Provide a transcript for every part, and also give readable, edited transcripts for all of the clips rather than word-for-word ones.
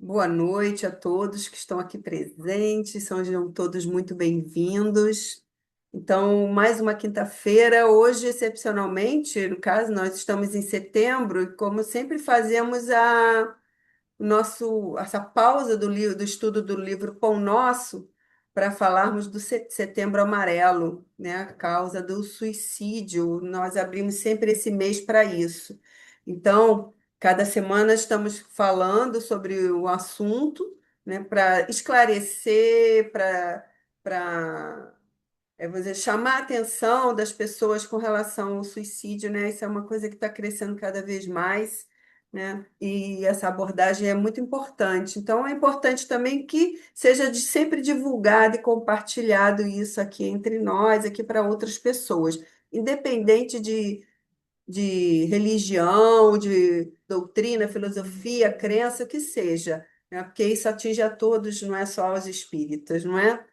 Boa noite a todos que estão aqui presentes, sejam todos muito bem-vindos. Então, mais uma quinta-feira, hoje, excepcionalmente, no caso, nós estamos em setembro, e como sempre fazemos essa pausa do estudo do livro Pão Nosso, para falarmos do Setembro Amarelo, né, a causa do suicídio. Nós abrimos sempre esse mês para isso. Então, cada semana estamos falando sobre o assunto, né, para esclarecer, para vou dizer, chamar a atenção das pessoas com relação ao suicídio, né? Isso é uma coisa que está crescendo cada vez mais, né? E essa abordagem é muito importante. Então, é importante também que seja sempre divulgado e compartilhado isso aqui entre nós, aqui para outras pessoas, independente de religião, de doutrina, filosofia, crença, o que seja, né? Porque isso atinge a todos, não é só aos espíritas, não é?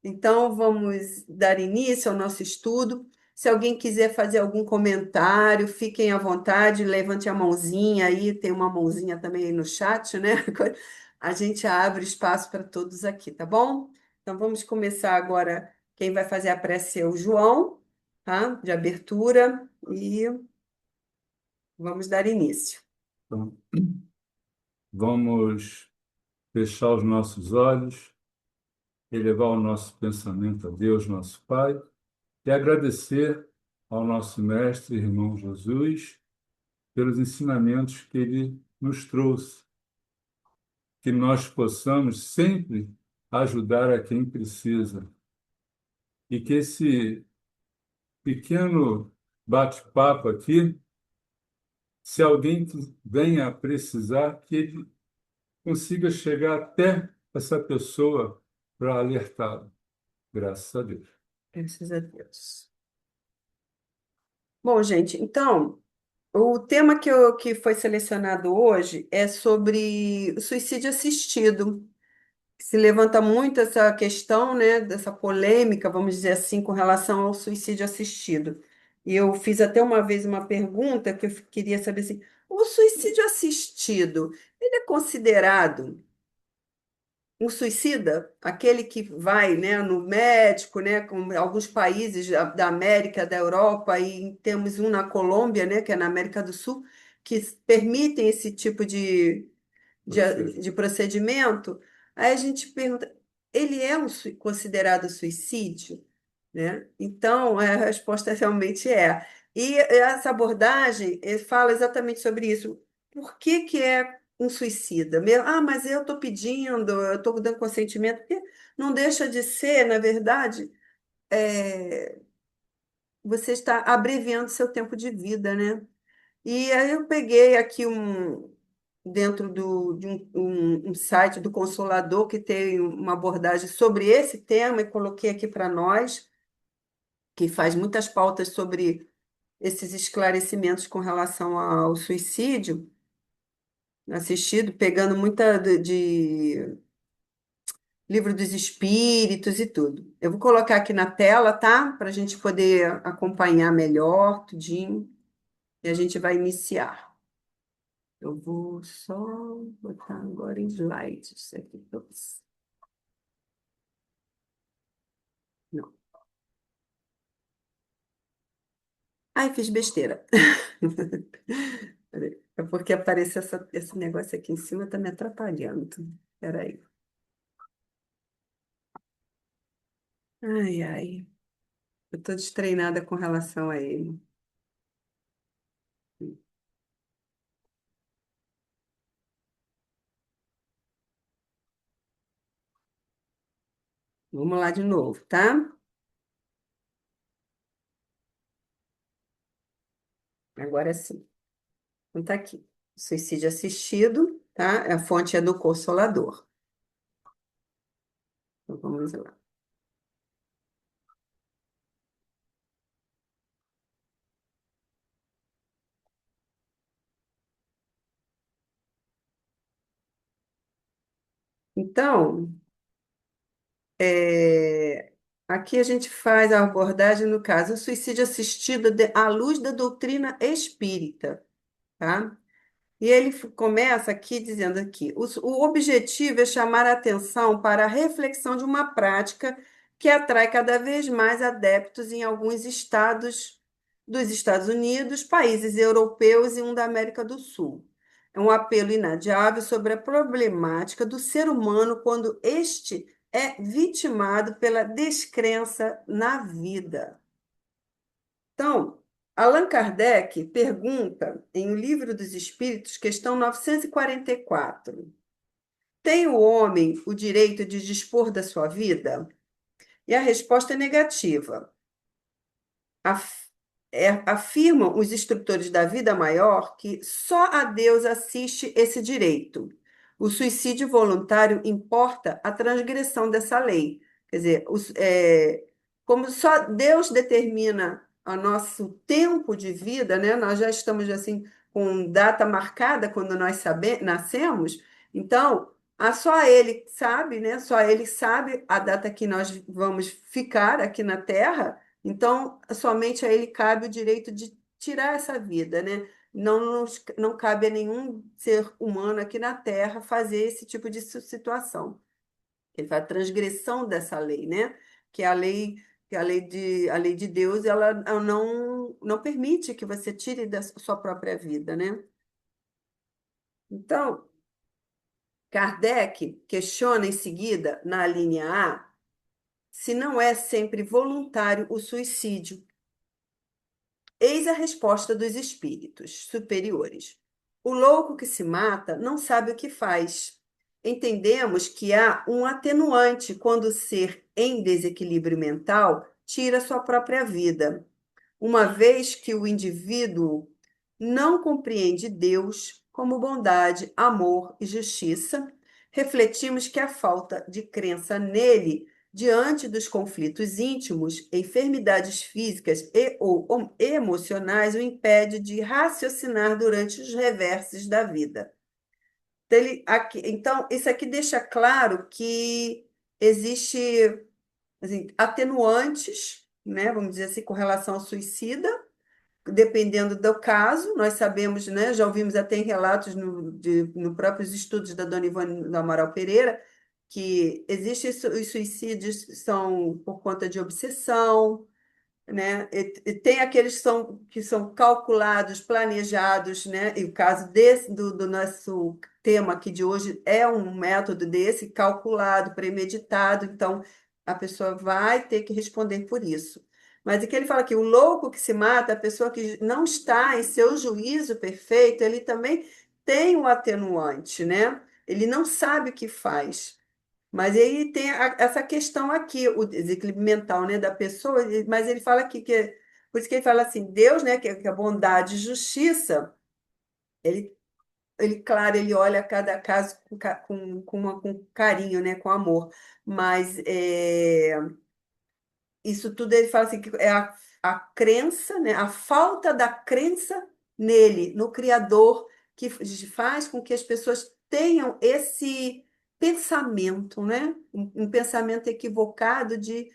Então, vamos dar início ao nosso estudo. Se alguém quiser fazer algum comentário, fiquem à vontade, levante a mãozinha aí, tem uma mãozinha também aí no chat, né? A gente abre espaço para todos aqui, tá bom? Então, vamos começar agora. Quem vai fazer a prece é o João, tá? De abertura, e vamos dar início. Então, vamos fechar os nossos olhos, elevar o nosso pensamento a Deus, nosso Pai, e agradecer ao nosso Mestre, irmão Jesus, pelos ensinamentos que ele nos trouxe, que nós possamos sempre ajudar a quem precisa, e que esse pequeno bate-papo aqui, se alguém venha a precisar, que ele consiga chegar até essa pessoa para alertá-lo. Graças a Deus. Graças a Deus. Bom, gente, então. O tema que foi selecionado hoje é sobre o suicídio assistido. Se levanta muito essa questão, né, dessa polêmica, vamos dizer assim, com relação ao suicídio assistido. E eu fiz até uma vez uma pergunta que eu queria saber assim, o suicídio assistido, ele é considerado um suicida, aquele que vai, né, no médico, né, com alguns países da América, da Europa, e temos um na Colômbia, né, que é na América do Sul, que permitem esse tipo Procedo. de procedimento. Aí a gente pergunta, ele é considerado suicídio? Né? Então, a resposta realmente é. E essa abordagem fala exatamente sobre isso. Por que que é um suicida? Ah, mas eu estou pedindo, eu estou dando consentimento, porque não deixa de ser, na verdade, é, você está abreviando seu tempo de vida, né? E aí eu peguei aqui dentro de um site do Consolador que tem uma abordagem sobre esse tema e coloquei aqui para nós, que faz muitas pautas sobre esses esclarecimentos com relação ao suicídio assistido, pegando muita de livro dos espíritos e tudo. Eu vou colocar aqui na tela, tá? Para a gente poder acompanhar melhor, tudinho, e a gente vai iniciar. Eu vou só botar agora em slides aqui para você. Não. Ai, fiz besteira. Peraí. É porque apareceu esse negócio aqui em cima, está me atrapalhando. Peraí. Ai, ai. Eu estou destreinada com relação a ele. Vamos lá de novo, tá? Agora sim. Então tá aqui. Suicídio assistido, tá? A fonte é do Consolador. Então vamos lá. Então, aqui a gente faz a abordagem no caso, o suicídio assistido à luz da doutrina espírita, tá? E ele começa aqui dizendo aqui, o objetivo é chamar a atenção para a reflexão de uma prática que atrai cada vez mais adeptos em alguns estados dos Estados Unidos, países europeus e um da América do Sul. É um apelo inadiável sobre a problemática do ser humano quando este é vitimado pela descrença na vida. Então, Allan Kardec pergunta em O Livro dos Espíritos, questão 944: tem o homem o direito de dispor da sua vida? E a resposta é negativa. Af- Afirmam os instrutores da vida maior que só a Deus assiste esse direito. O suicídio voluntário importa a transgressão dessa lei. Quer dizer, como só Deus determina o nosso tempo de vida, né? Nós já estamos assim com data marcada quando nós nascemos, então só Ele sabe, né? Só Ele sabe a data que nós vamos ficar aqui na Terra. Então, somente a ele cabe o direito de tirar essa vida, né? Não cabe a nenhum ser humano aqui na Terra fazer esse tipo de situação. Ele faz a transgressão dessa lei, né? Que é a lei, a lei de Deus, ela não permite que você tire da sua própria vida, né? Então, Kardec questiona em seguida, na linha A, se não é sempre voluntário o suicídio. Eis a resposta dos espíritos superiores. O louco que se mata não sabe o que faz. Entendemos que há um atenuante quando o ser em desequilíbrio mental tira sua própria vida, uma vez que o indivíduo não compreende Deus como bondade, amor e justiça, refletimos que a falta de crença nele, diante dos conflitos íntimos, enfermidades físicas ou emocionais, o impede de raciocinar durante os reversos da vida. Então, isso aqui deixa claro que existe assim, atenuantes, né, vamos dizer assim, com relação ao suicida, dependendo do caso. Nós sabemos, né, já ouvimos até em relatos no próprios estudos da Dona Ivone do Amaral Pereira, que existem os suicídios que são por conta de obsessão, né? E tem aqueles que são calculados, planejados, né? E o caso do nosso tema aqui de hoje é um método desse, calculado, premeditado, então a pessoa vai ter que responder por isso. Mas o que ele fala aqui, o louco que se mata, a pessoa que não está em seu juízo perfeito, ele também tem um atenuante, né? Ele não sabe o que faz. Mas aí tem essa questão aqui, o desequilíbrio mental, né, da pessoa, mas ele fala aqui que, por isso que ele fala assim, Deus, né, que é bondade e justiça, ele, claro, ele olha cada caso com carinho, né, com amor, mas isso tudo ele fala assim, que é a crença, né, a falta da crença nele, no Criador, que faz com que as pessoas tenham esse pensamento, né? Um pensamento equivocado de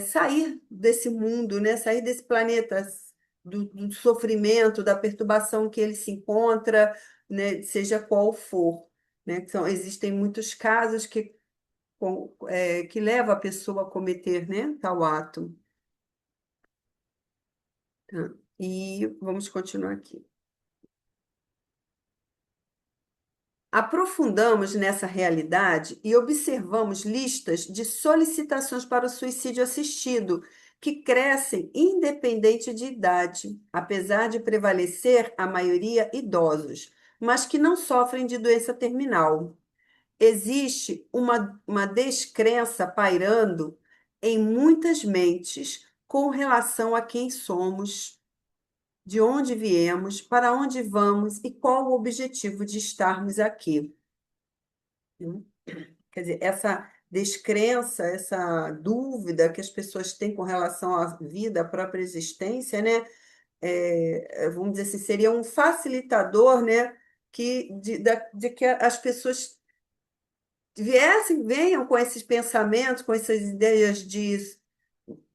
sair desse mundo, né? Sair desse planeta, do sofrimento, da perturbação que ele se encontra, né? Seja qual for, né? Existem muitos casos que leva a pessoa a cometer, né, tal ato. Tá? E vamos continuar aqui. Aprofundamos nessa realidade e observamos listas de solicitações para o suicídio assistido, que crescem independente de idade, apesar de prevalecer a maioria idosos, mas que não sofrem de doença terminal. Existe uma descrença pairando em muitas mentes com relação a quem somos, de onde viemos, para onde vamos e qual o objetivo de estarmos aqui. Né? Quer dizer, essa descrença, essa dúvida que as pessoas têm com relação à vida, à própria existência, né? Vamos dizer assim, seria um facilitador, né? De que as pessoas venham com esses pensamentos, com essas ideias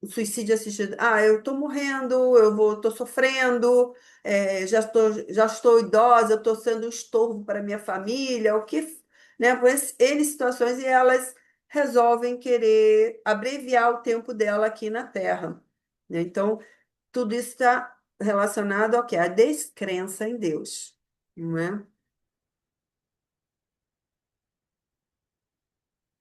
o suicídio assistido. Ah, eu estou morrendo, estou sofrendo, já estou idosa, eu estou sendo um estorvo para minha família, o que, né? Pois N situações e elas resolvem querer abreviar o tempo dela aqui na Terra, né? Então, tudo isso está relacionado ao quê? A descrença em Deus, não é?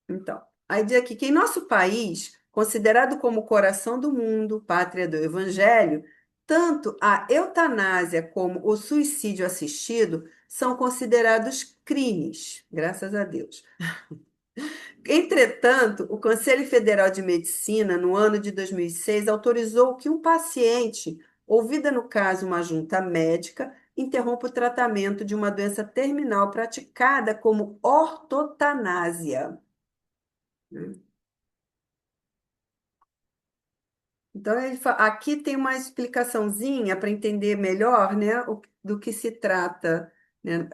Então, aí diz aqui que em nosso país, considerado como o coração do mundo, pátria do evangelho, tanto a eutanásia como o suicídio assistido são considerados crimes, graças a Deus. Entretanto, o Conselho Federal de Medicina, no ano de 2006, autorizou que um paciente, ouvida no caso uma junta médica, interrompa o tratamento de uma doença terminal praticada como ortotanásia. Então, aqui tem uma explicaçãozinha para entender melhor, né, do que se trata, né?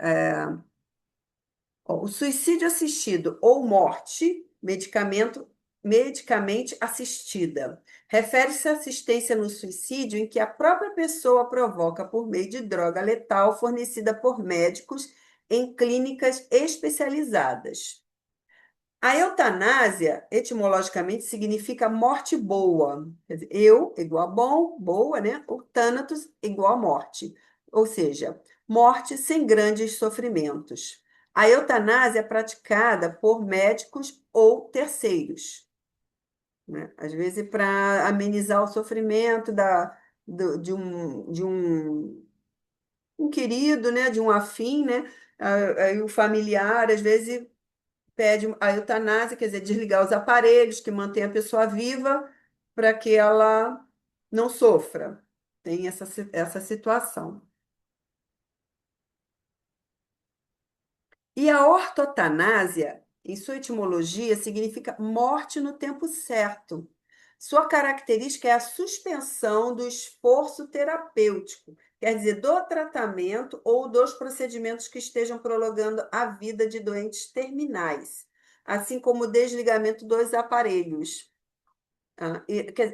Ó, o suicídio assistido ou morte, medicamente assistida, refere-se à assistência no suicídio em que a própria pessoa provoca por meio de droga letal fornecida por médicos em clínicas especializadas. A eutanásia, etimologicamente, significa morte boa. Quer dizer, eu igual a bom, boa, né? O thanatos igual a morte. Ou seja, morte sem grandes sofrimentos. A eutanásia é praticada por médicos ou terceiros, né? Às vezes, para amenizar o sofrimento de um querido, né? De um afim, né? Aí o familiar, às vezes pede a eutanásia, quer dizer, desligar os aparelhos que mantêm a pessoa viva para que ela não sofra. Tem essa situação. E a ortotanásia, em sua etimologia, significa morte no tempo certo. Sua característica é a suspensão do esforço terapêutico, quer dizer, do tratamento ou dos procedimentos que estejam prolongando a vida de doentes terminais, assim como o desligamento dos aparelhos.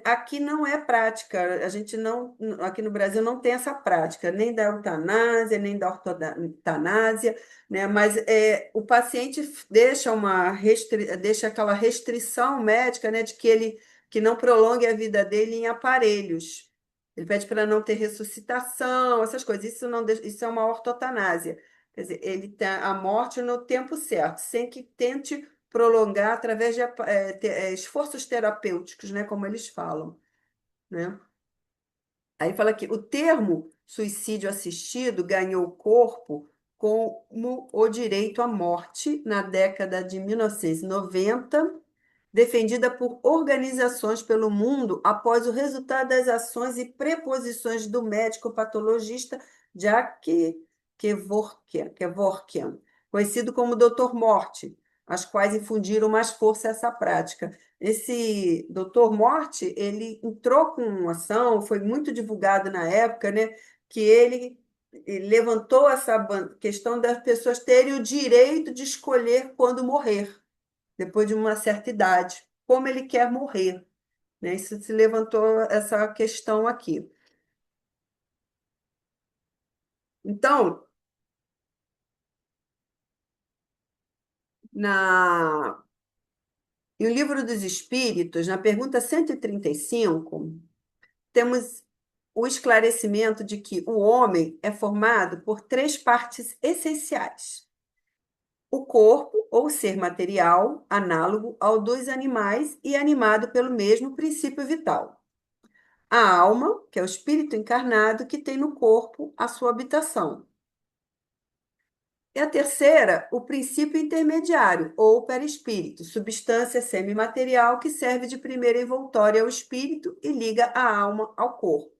Aqui não é prática, a gente não, aqui no Brasil não tem essa prática, nem da eutanásia, nem da ortotanásia, né? Mas o paciente deixa aquela restrição médica, né, de que não prolongue a vida dele em aparelhos. Ele pede para não ter ressuscitação, essas coisas. Isso não, isso é uma ortotanásia. Quer dizer, ele tem a morte no tempo certo, sem que tente prolongar através de esforços terapêuticos, né, como eles falam, né? Aí fala que o termo suicídio assistido ganhou corpo como o direito à morte na década de 1990, defendida por organizações pelo mundo após o resultado das ações e preposições do médico patologista Jack Kevorkian, conhecido como Dr. Morte, as quais infundiram mais força a essa prática. Esse Dr. Morte, ele entrou com uma ação, foi muito divulgado na época, né, que ele levantou essa questão das pessoas terem o direito de escolher quando morrer depois de uma certa idade, como ele quer morrer, né? Isso se levantou essa questão aqui. Então, na em O Livro dos Espíritos, na pergunta 135, temos o esclarecimento de que o homem é formado por três partes essenciais: o corpo, ou ser material, análogo ao dos animais e animado pelo mesmo princípio vital. A alma, que é o espírito encarnado que tem no corpo a sua habitação. E a terceira, o princípio intermediário, ou perispírito, substância semimaterial que serve de primeira envoltória ao espírito e liga a alma ao corpo.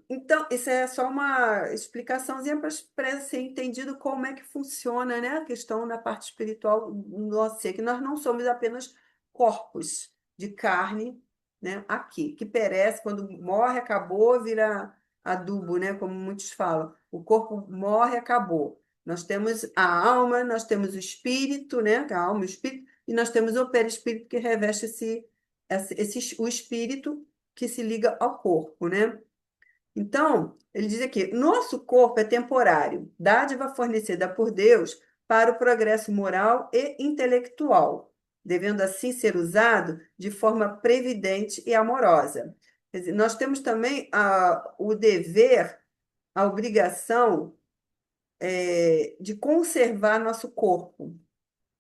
Então, isso é só uma explicaçãozinha para ser entendido como é que funciona, né, a questão na parte espiritual do nosso ser, que nós não somos apenas corpos de carne, né, aqui, que perece, quando morre, acabou, vira adubo, né, como muitos falam. O corpo morre, acabou. Nós temos a alma, nós temos o espírito, né, a alma e o espírito, e nós temos o perispírito que reveste o espírito que se liga ao corpo, né? Então, ele diz aqui: nosso corpo é temporário, dádiva fornecida por Deus para o progresso moral e intelectual, devendo assim ser usado de forma previdente e amorosa. Quer dizer, nós temos também o dever, a obrigação, de conservar nosso corpo,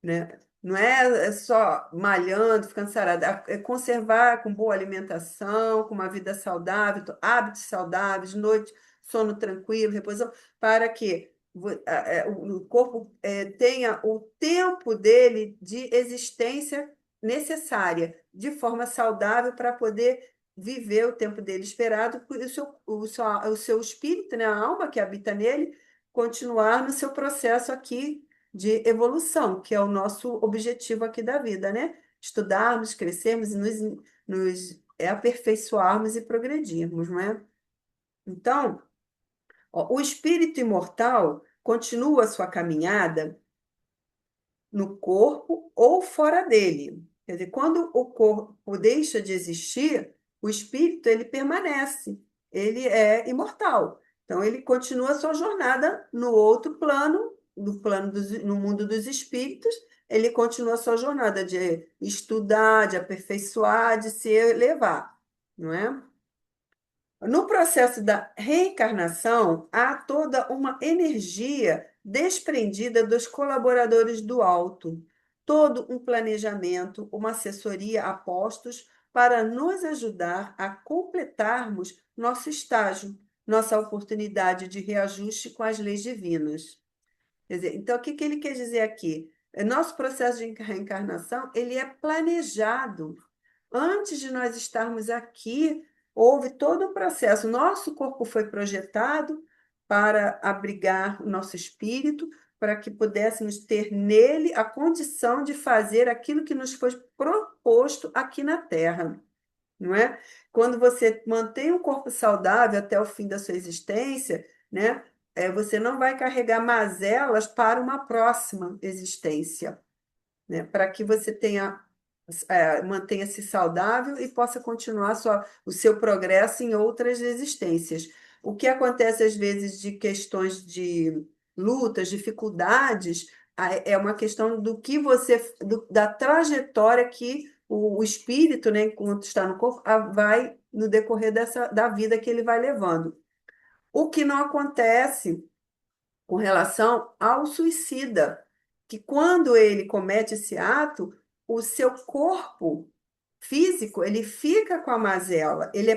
né? Não é só malhando, ficando sarado, é conservar com boa alimentação, com uma vida saudável, hábitos saudáveis, noite, sono tranquilo, reposição, para que o corpo tenha o tempo dele de existência necessária, de forma saudável, para poder viver o tempo dele esperado, e o seu espírito, né, a alma que habita nele, continuar no seu processo aqui de evolução, que é o nosso objetivo aqui da vida, né? Estudarmos, crescermos e nos aperfeiçoarmos e progredirmos, não é? Então, ó, o espírito imortal continua a sua caminhada no corpo ou fora dele. Quer dizer, quando o corpo deixa de existir, o espírito ele permanece, ele é imortal. Então ele continua a sua jornada no outro plano, no mundo dos espíritos, ele continua a sua jornada de estudar, de aperfeiçoar, de se elevar, não é? No processo da reencarnação, há toda uma energia desprendida dos colaboradores do alto, todo um planejamento, uma assessoria a postos para nos ajudar a completarmos nosso estágio, nossa oportunidade de reajuste com as leis divinas. Quer dizer, então, o que que ele quer dizer aqui? Nosso processo de reencarnação, ele é planejado. Antes de nós estarmos aqui, houve todo um processo. Nosso corpo foi projetado para abrigar o nosso espírito, para que pudéssemos ter nele a condição de fazer aquilo que nos foi proposto aqui na Terra, não é? Quando você mantém o corpo saudável até o fim da sua existência, né? Você não vai carregar mazelas para uma próxima existência, né? Para que você mantenha-se saudável e possa continuar o seu progresso em outras existências. O que acontece às vezes de questões de lutas, dificuldades, é uma questão do que da trajetória que o espírito, né, enquanto está no corpo, vai no decorrer da vida que ele vai levando. O que não acontece com relação ao suicida, que quando ele comete esse ato, o seu corpo físico, ele fica com a mazela. Ele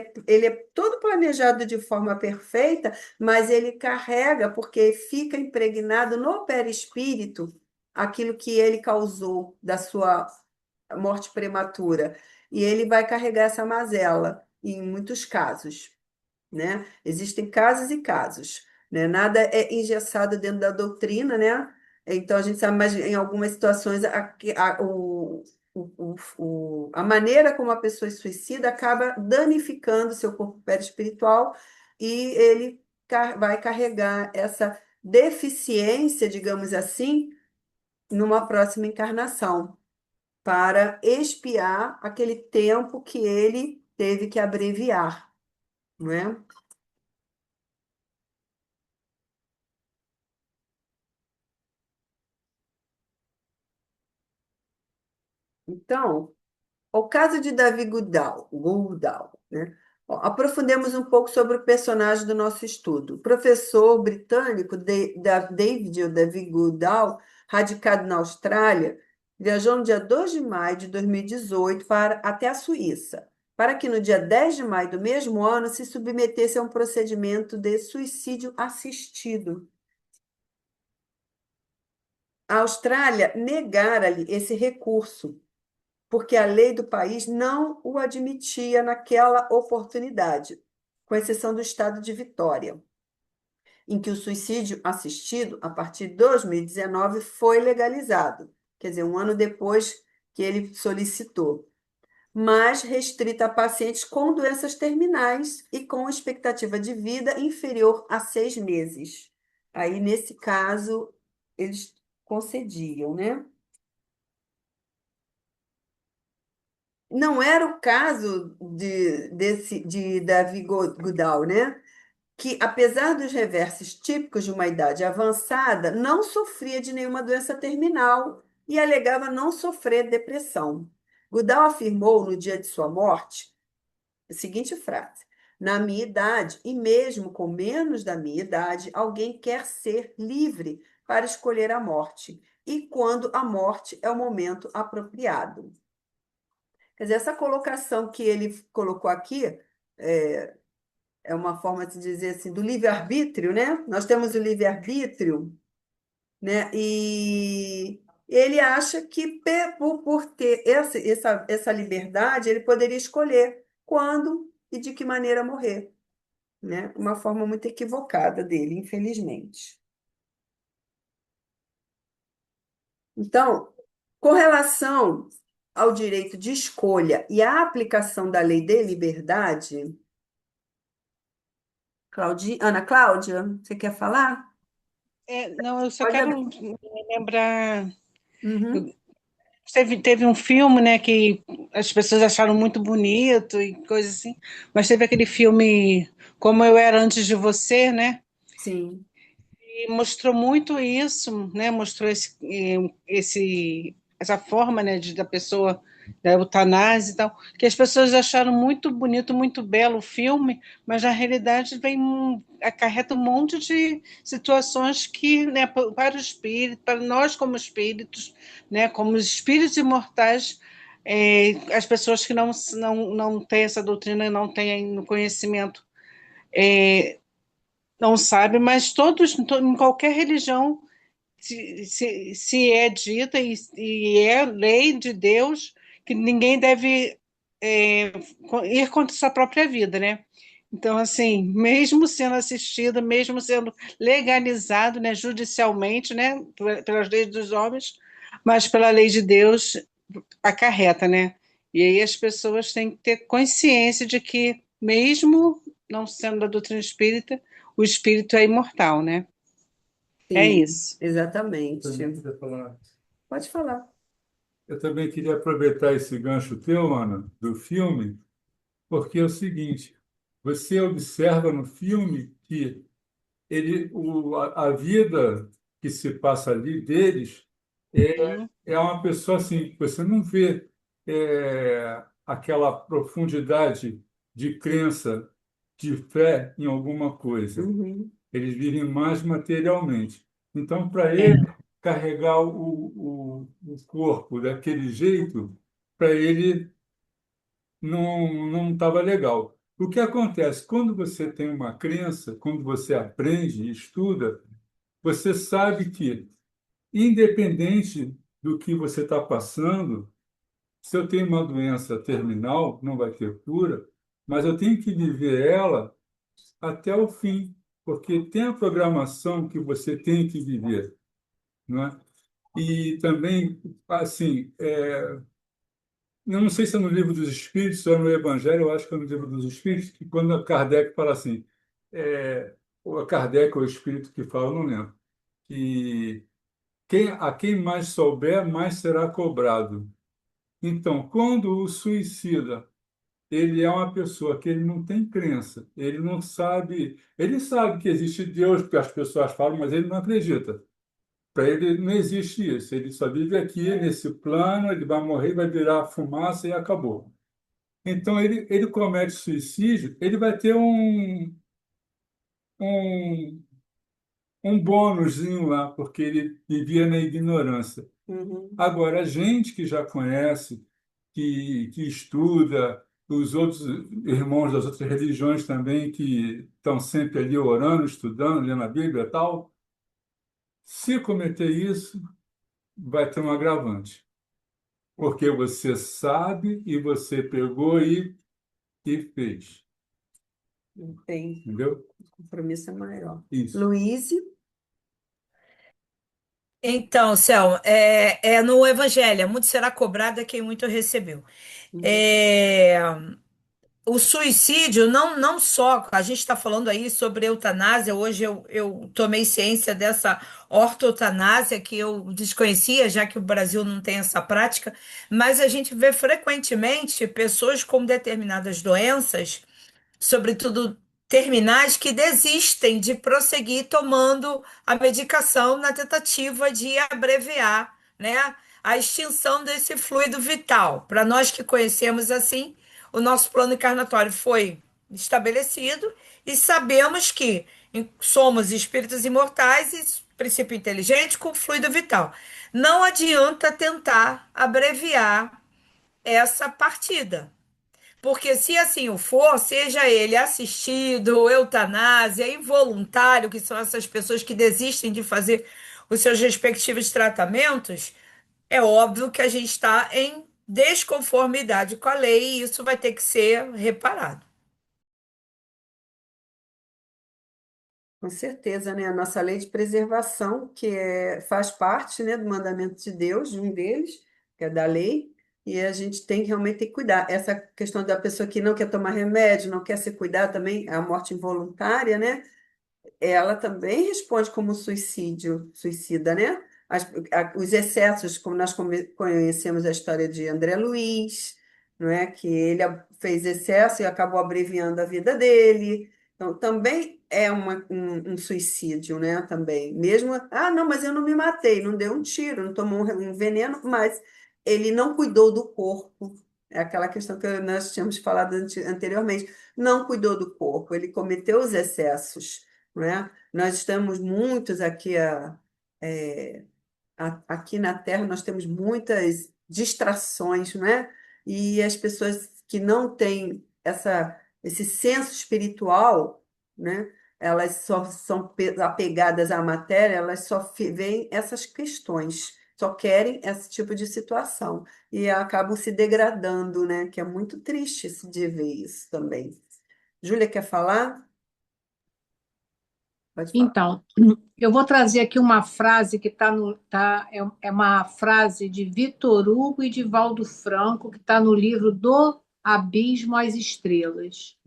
é todo planejado de forma perfeita, mas ele carrega, porque fica impregnado no perispírito aquilo que ele causou da sua morte prematura. E ele vai carregar essa mazela em muitos casos, né? Existem casos e casos, né? Nada é engessado dentro da doutrina, né? Então a gente sabe, mas em algumas situações a maneira como a pessoa se suicida acaba danificando seu corpo perispiritual e ele vai carregar essa deficiência, digamos assim, numa próxima encarnação, para expiar aquele tempo que ele teve que abreviar, não é? Então, o caso de Davi Goodall, né? Ó, aprofundemos um pouco sobre o personagem do nosso estudo. O professor britânico David ou Davi Goodall, radicado na Austrália, viajou no dia 2 de maio de 2018 até a Suíça, para que no dia 10 de maio do mesmo ano se submetesse a um procedimento de suicídio assistido. A Austrália negara-lhe esse recurso porque a lei do país não o admitia naquela oportunidade, com exceção do estado de Vitória, em que o suicídio assistido, a partir de 2019, foi legalizado, quer dizer, um ano depois que ele solicitou, mas restrita a pacientes com doenças terminais e com expectativa de vida inferior a 6 meses. Aí, nesse caso, eles concediam, né? não era o caso de Davi Goodall, né? Que, apesar dos reversos típicos de uma idade avançada, não sofria de nenhuma doença terminal e alegava não sofrer depressão. Goodall afirmou no dia de sua morte a seguinte frase: na minha idade, e mesmo com menos da minha idade, alguém quer ser livre para escolher a morte, e quando a morte é o momento apropriado. Quer dizer, essa colocação que ele colocou aqui é, é uma forma de dizer assim, do livre-arbítrio, né? Nós temos o livre-arbítrio, né? E ele acha que por ter essa liberdade, ele poderia escolher quando e de que maneira morrer, né? Uma forma muito equivocada dele, infelizmente. Então, com relação ao direito de escolha e à aplicação da lei de liberdade, Ana Cláudia, você quer falar? Não, eu só Pode abrir. quero lembrar. Uhum. Teve um filme, né, que as pessoas acharam muito bonito e coisa assim, mas teve aquele filme Como Eu Era Antes de Você, né? Sim. E mostrou muito isso, né? Mostrou essa forma, né, da pessoa da eutanásia e tal, que as pessoas acharam muito bonito, muito belo o filme, mas na realidade acarreta um monte de situações que, né, para o espírito, para nós como espíritos, né, como espíritos imortais, as pessoas que não têm essa doutrina, não têm no conhecimento, não sabem, mas em qualquer religião se é dita e é lei de Deus que ninguém deve ir contra sua própria vida, né? Então, assim, mesmo sendo assistido, mesmo sendo legalizado, né, judicialmente, né, pelas leis dos homens, mas pela lei de Deus acarreta, né? E aí as pessoas têm que ter consciência de que, mesmo não sendo da doutrina espírita, o espírito é imortal, né? É Sim, isso. exatamente. Também queria falar. Pode falar. Eu também queria aproveitar esse gancho teu, Ana, do filme, porque é o seguinte: você observa no filme que a vida que se passa ali deles Uhum. é uma pessoa assim, que você não vê aquela profundidade de crença, de fé em alguma coisa. Uhum. Eles vivem mais materialmente. Então, para ele, É. carregar o corpo daquele jeito, para ele não estava legal. O que acontece? Quando você tem uma crença, quando você aprende e estuda, você sabe que, independente do que você está passando, se eu tenho uma doença terminal, não vai ter cura, mas eu tenho que viver ela até o fim, porque tem a programação que você tem que viver, não é? E também, assim, eu não sei se é no Livro dos Espíritos ou é no Evangelho, eu acho que é no Livro dos Espíritos, que quando Kardec fala assim, ou é Kardec ou o Espírito que fala, eu não lembro, que a quem mais souber, mais será cobrado. Então, quando o suicida, ele é uma pessoa que ele não tem crença, ele sabe que existe Deus, porque as pessoas falam, mas ele não acredita. Para ele não existe isso, ele só vive aqui nesse plano, ele vai morrer, vai virar fumaça e acabou. Então, ele comete suicídio, ele vai ter um, um bônusinho lá, porque ele vivia na ignorância. Uhum. Agora, a gente que já conhece, que estuda, os outros irmãos das outras religiões também, que estão sempre ali orando, estudando, lendo a Bíblia e tal, se cometer isso, vai ter um agravante, porque você sabe e você pegou e fez, Não tem. entendeu? O compromisso é maior. Isso. Luiz? Então, Selma, é no Evangelho, muito será cobrado a quem muito recebeu. Uhum. É, o suicídio, não só, a gente está falando aí sobre eutanásia, hoje eu tomei ciência dessa ortotanásia que eu desconhecia, já que o Brasil não tem essa prática, mas a gente vê frequentemente pessoas com determinadas doenças, sobretudo terminais, que desistem de prosseguir tomando a medicação na tentativa de abreviar, né, a extinção desse fluido vital. Para nós que conhecemos assim, o nosso plano encarnatório foi estabelecido e sabemos que somos espíritos imortais e princípio inteligente com fluido vital. Não adianta tentar abreviar essa partida. Porque se assim o for, seja ele assistido, eutanásia, involuntário, que são essas pessoas que desistem de fazer os seus respectivos tratamentos, é óbvio que a gente está em desconformidade com a lei e isso vai ter que ser reparado. Com certeza, né? A nossa lei de preservação, faz parte, né, do mandamento de Deus, de um deles, que é da lei, e a gente tem que realmente ter que cuidar. Essa questão da pessoa que não quer tomar remédio, não quer se cuidar também, a morte involuntária, né? Ela também responde como suicídio, suicida, né? Os excessos, como nós conhecemos a história de André Luiz, não é? Que ele fez excesso e acabou abreviando a vida dele. Então, também é um suicídio, né? Também. Mesmo, não, mas eu não me matei, não deu um tiro, não tomou um veneno, mas ele não cuidou do corpo. É aquela questão que nós tínhamos falado anteriormente. Não cuidou do corpo, ele cometeu os excessos, não é? Nós estamos muitos aqui, é, aqui na Terra, nós temos muitas distrações, não é? E as pessoas que não têm esse senso espiritual, né? Elas só são apegadas à matéria, elas só veem essas questões, só querem esse tipo de situação e acabam se degradando, né? Que é muito triste de ver isso também. Júlia, quer falar? Pode falar. Então, eu vou trazer aqui uma frase que é uma frase de Vitor Hugo e de Valdo Franco, que está no livro Do Abismo às Estrelas.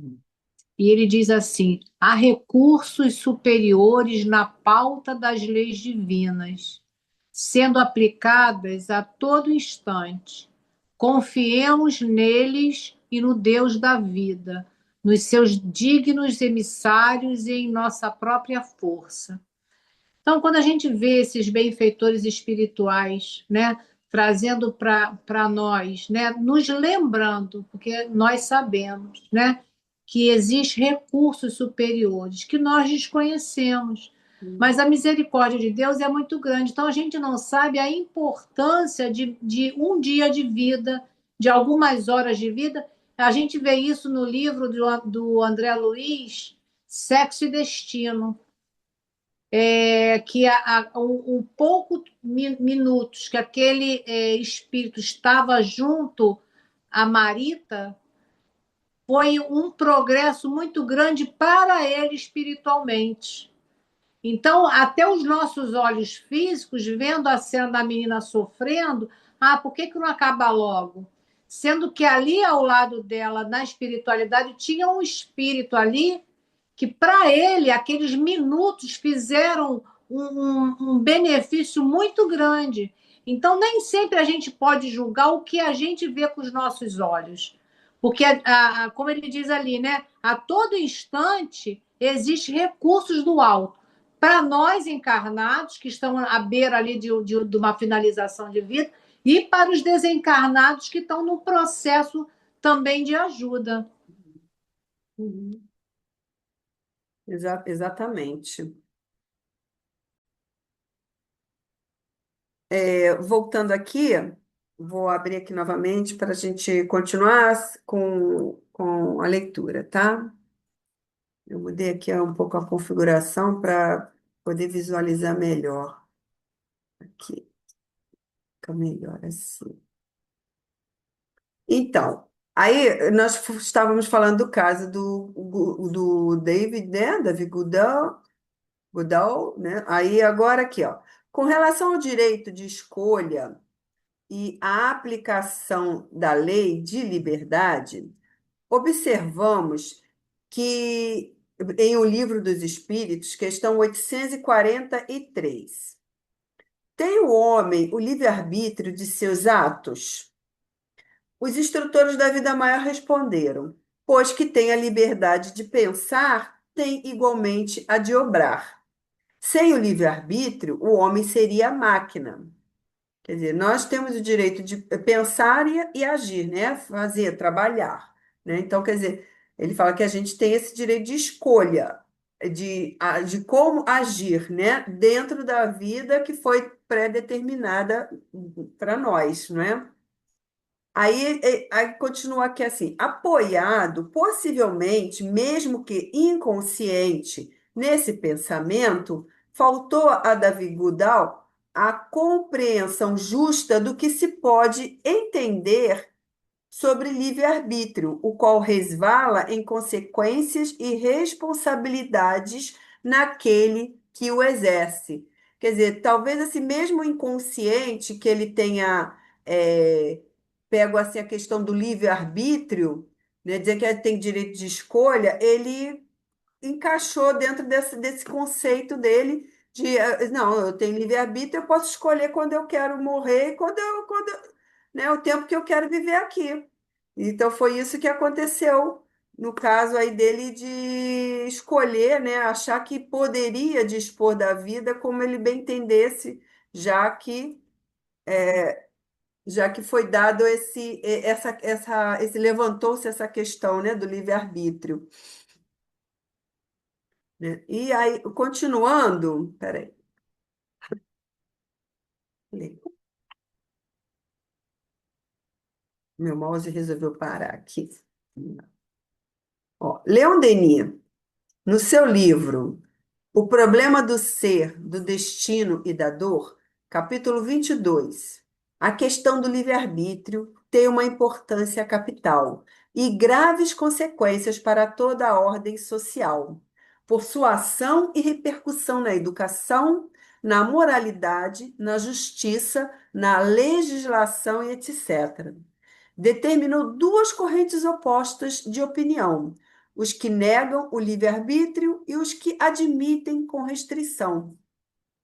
E ele diz assim: há recursos superiores na pauta das leis divinas, sendo aplicadas a todo instante. Confiemos neles e no Deus da vida, nos seus dignos emissários e em nossa própria força. Então, quando a gente vê esses benfeitores espirituais, né, trazendo para nós, né, nos lembrando, porque nós sabemos, né, que existem recursos superiores que nós desconhecemos, mas a misericórdia de Deus é muito grande. Então, a gente não sabe a importância de um dia de vida, de algumas horas de vida. A gente vê isso no livro do André Luiz, Sexo e Destino, que um pouco minutos que aquele espírito estava junto a Marita foi um progresso muito grande para ele espiritualmente. Então, até os nossos olhos físicos, vendo a cena da menina sofrendo, por que não acaba logo? Sendo que ali ao lado dela, na espiritualidade, tinha um espírito ali que para ele aqueles minutos fizeram um benefício muito grande. Então, nem sempre a gente pode julgar o que a gente vê com os nossos olhos. Porque, como ele diz ali, né, a todo instante existem recursos do alto. Para nós encarnados, que estão à beira ali de uma finalização de vida, e para os desencarnados que estão no processo também de ajuda. Uhum. Exatamente. Voltando aqui, vou abrir aqui novamente para a gente continuar com a leitura, tá? Eu mudei aqui um pouco a configuração para poder visualizar melhor. Aqui, fica melhor assim. Então, aí nós estávamos falando do caso do David, né? David Goodall, né? Aí agora aqui, ó. Com relação ao direito de escolha e a aplicação da lei de liberdade, observamos que em O Livro dos Espíritos, questão 843, tem o homem o livre-arbítrio de seus atos? Os instrutores da vida maior responderam: pois que tem a liberdade de pensar, tem igualmente a de obrar. Sem o livre-arbítrio, o homem seria a máquina. Quer dizer, nós temos o direito de pensar e agir, né? Fazer, trabalhar, né? Então, quer dizer, ele fala que a gente tem esse direito de escolha, de como agir, né? Dentro da vida que foi pré-determinada para nós, não é? Aí continua aqui assim, apoiado, possivelmente, mesmo que inconsciente, nesse pensamento, faltou a Davi Goodall a compreensão justa do que se pode entender sobre livre-arbítrio, o qual resvala em consequências e responsabilidades naquele que o exerce. Quer dizer, talvez esse mesmo inconsciente que ele tenha pego assim a questão do livre-arbítrio, né, dizer que ele tem direito de escolha, ele encaixou dentro desse conceito dele de, não, eu tenho livre-arbítrio, eu posso escolher quando eu quero morrer e né, o tempo que eu quero viver aqui. Então foi isso que aconteceu no caso aí dele de escolher, né, achar que poderia dispor da vida como ele bem entendesse, já que já que foi dado esse levantou-se essa questão, né, do livre-arbítrio, né? E aí, continuando, peraí, meu mouse resolveu parar aqui. Ó, Leon Denis, no seu livro O Problema do Ser, do Destino e da Dor, capítulo 22, a questão do livre-arbítrio tem uma importância capital e graves consequências para toda a ordem social, por sua ação e repercussão na educação, na moralidade, na justiça, na legislação e etc. Determinou duas correntes opostas de opinião: os que negam o livre-arbítrio e os que admitem com restrição,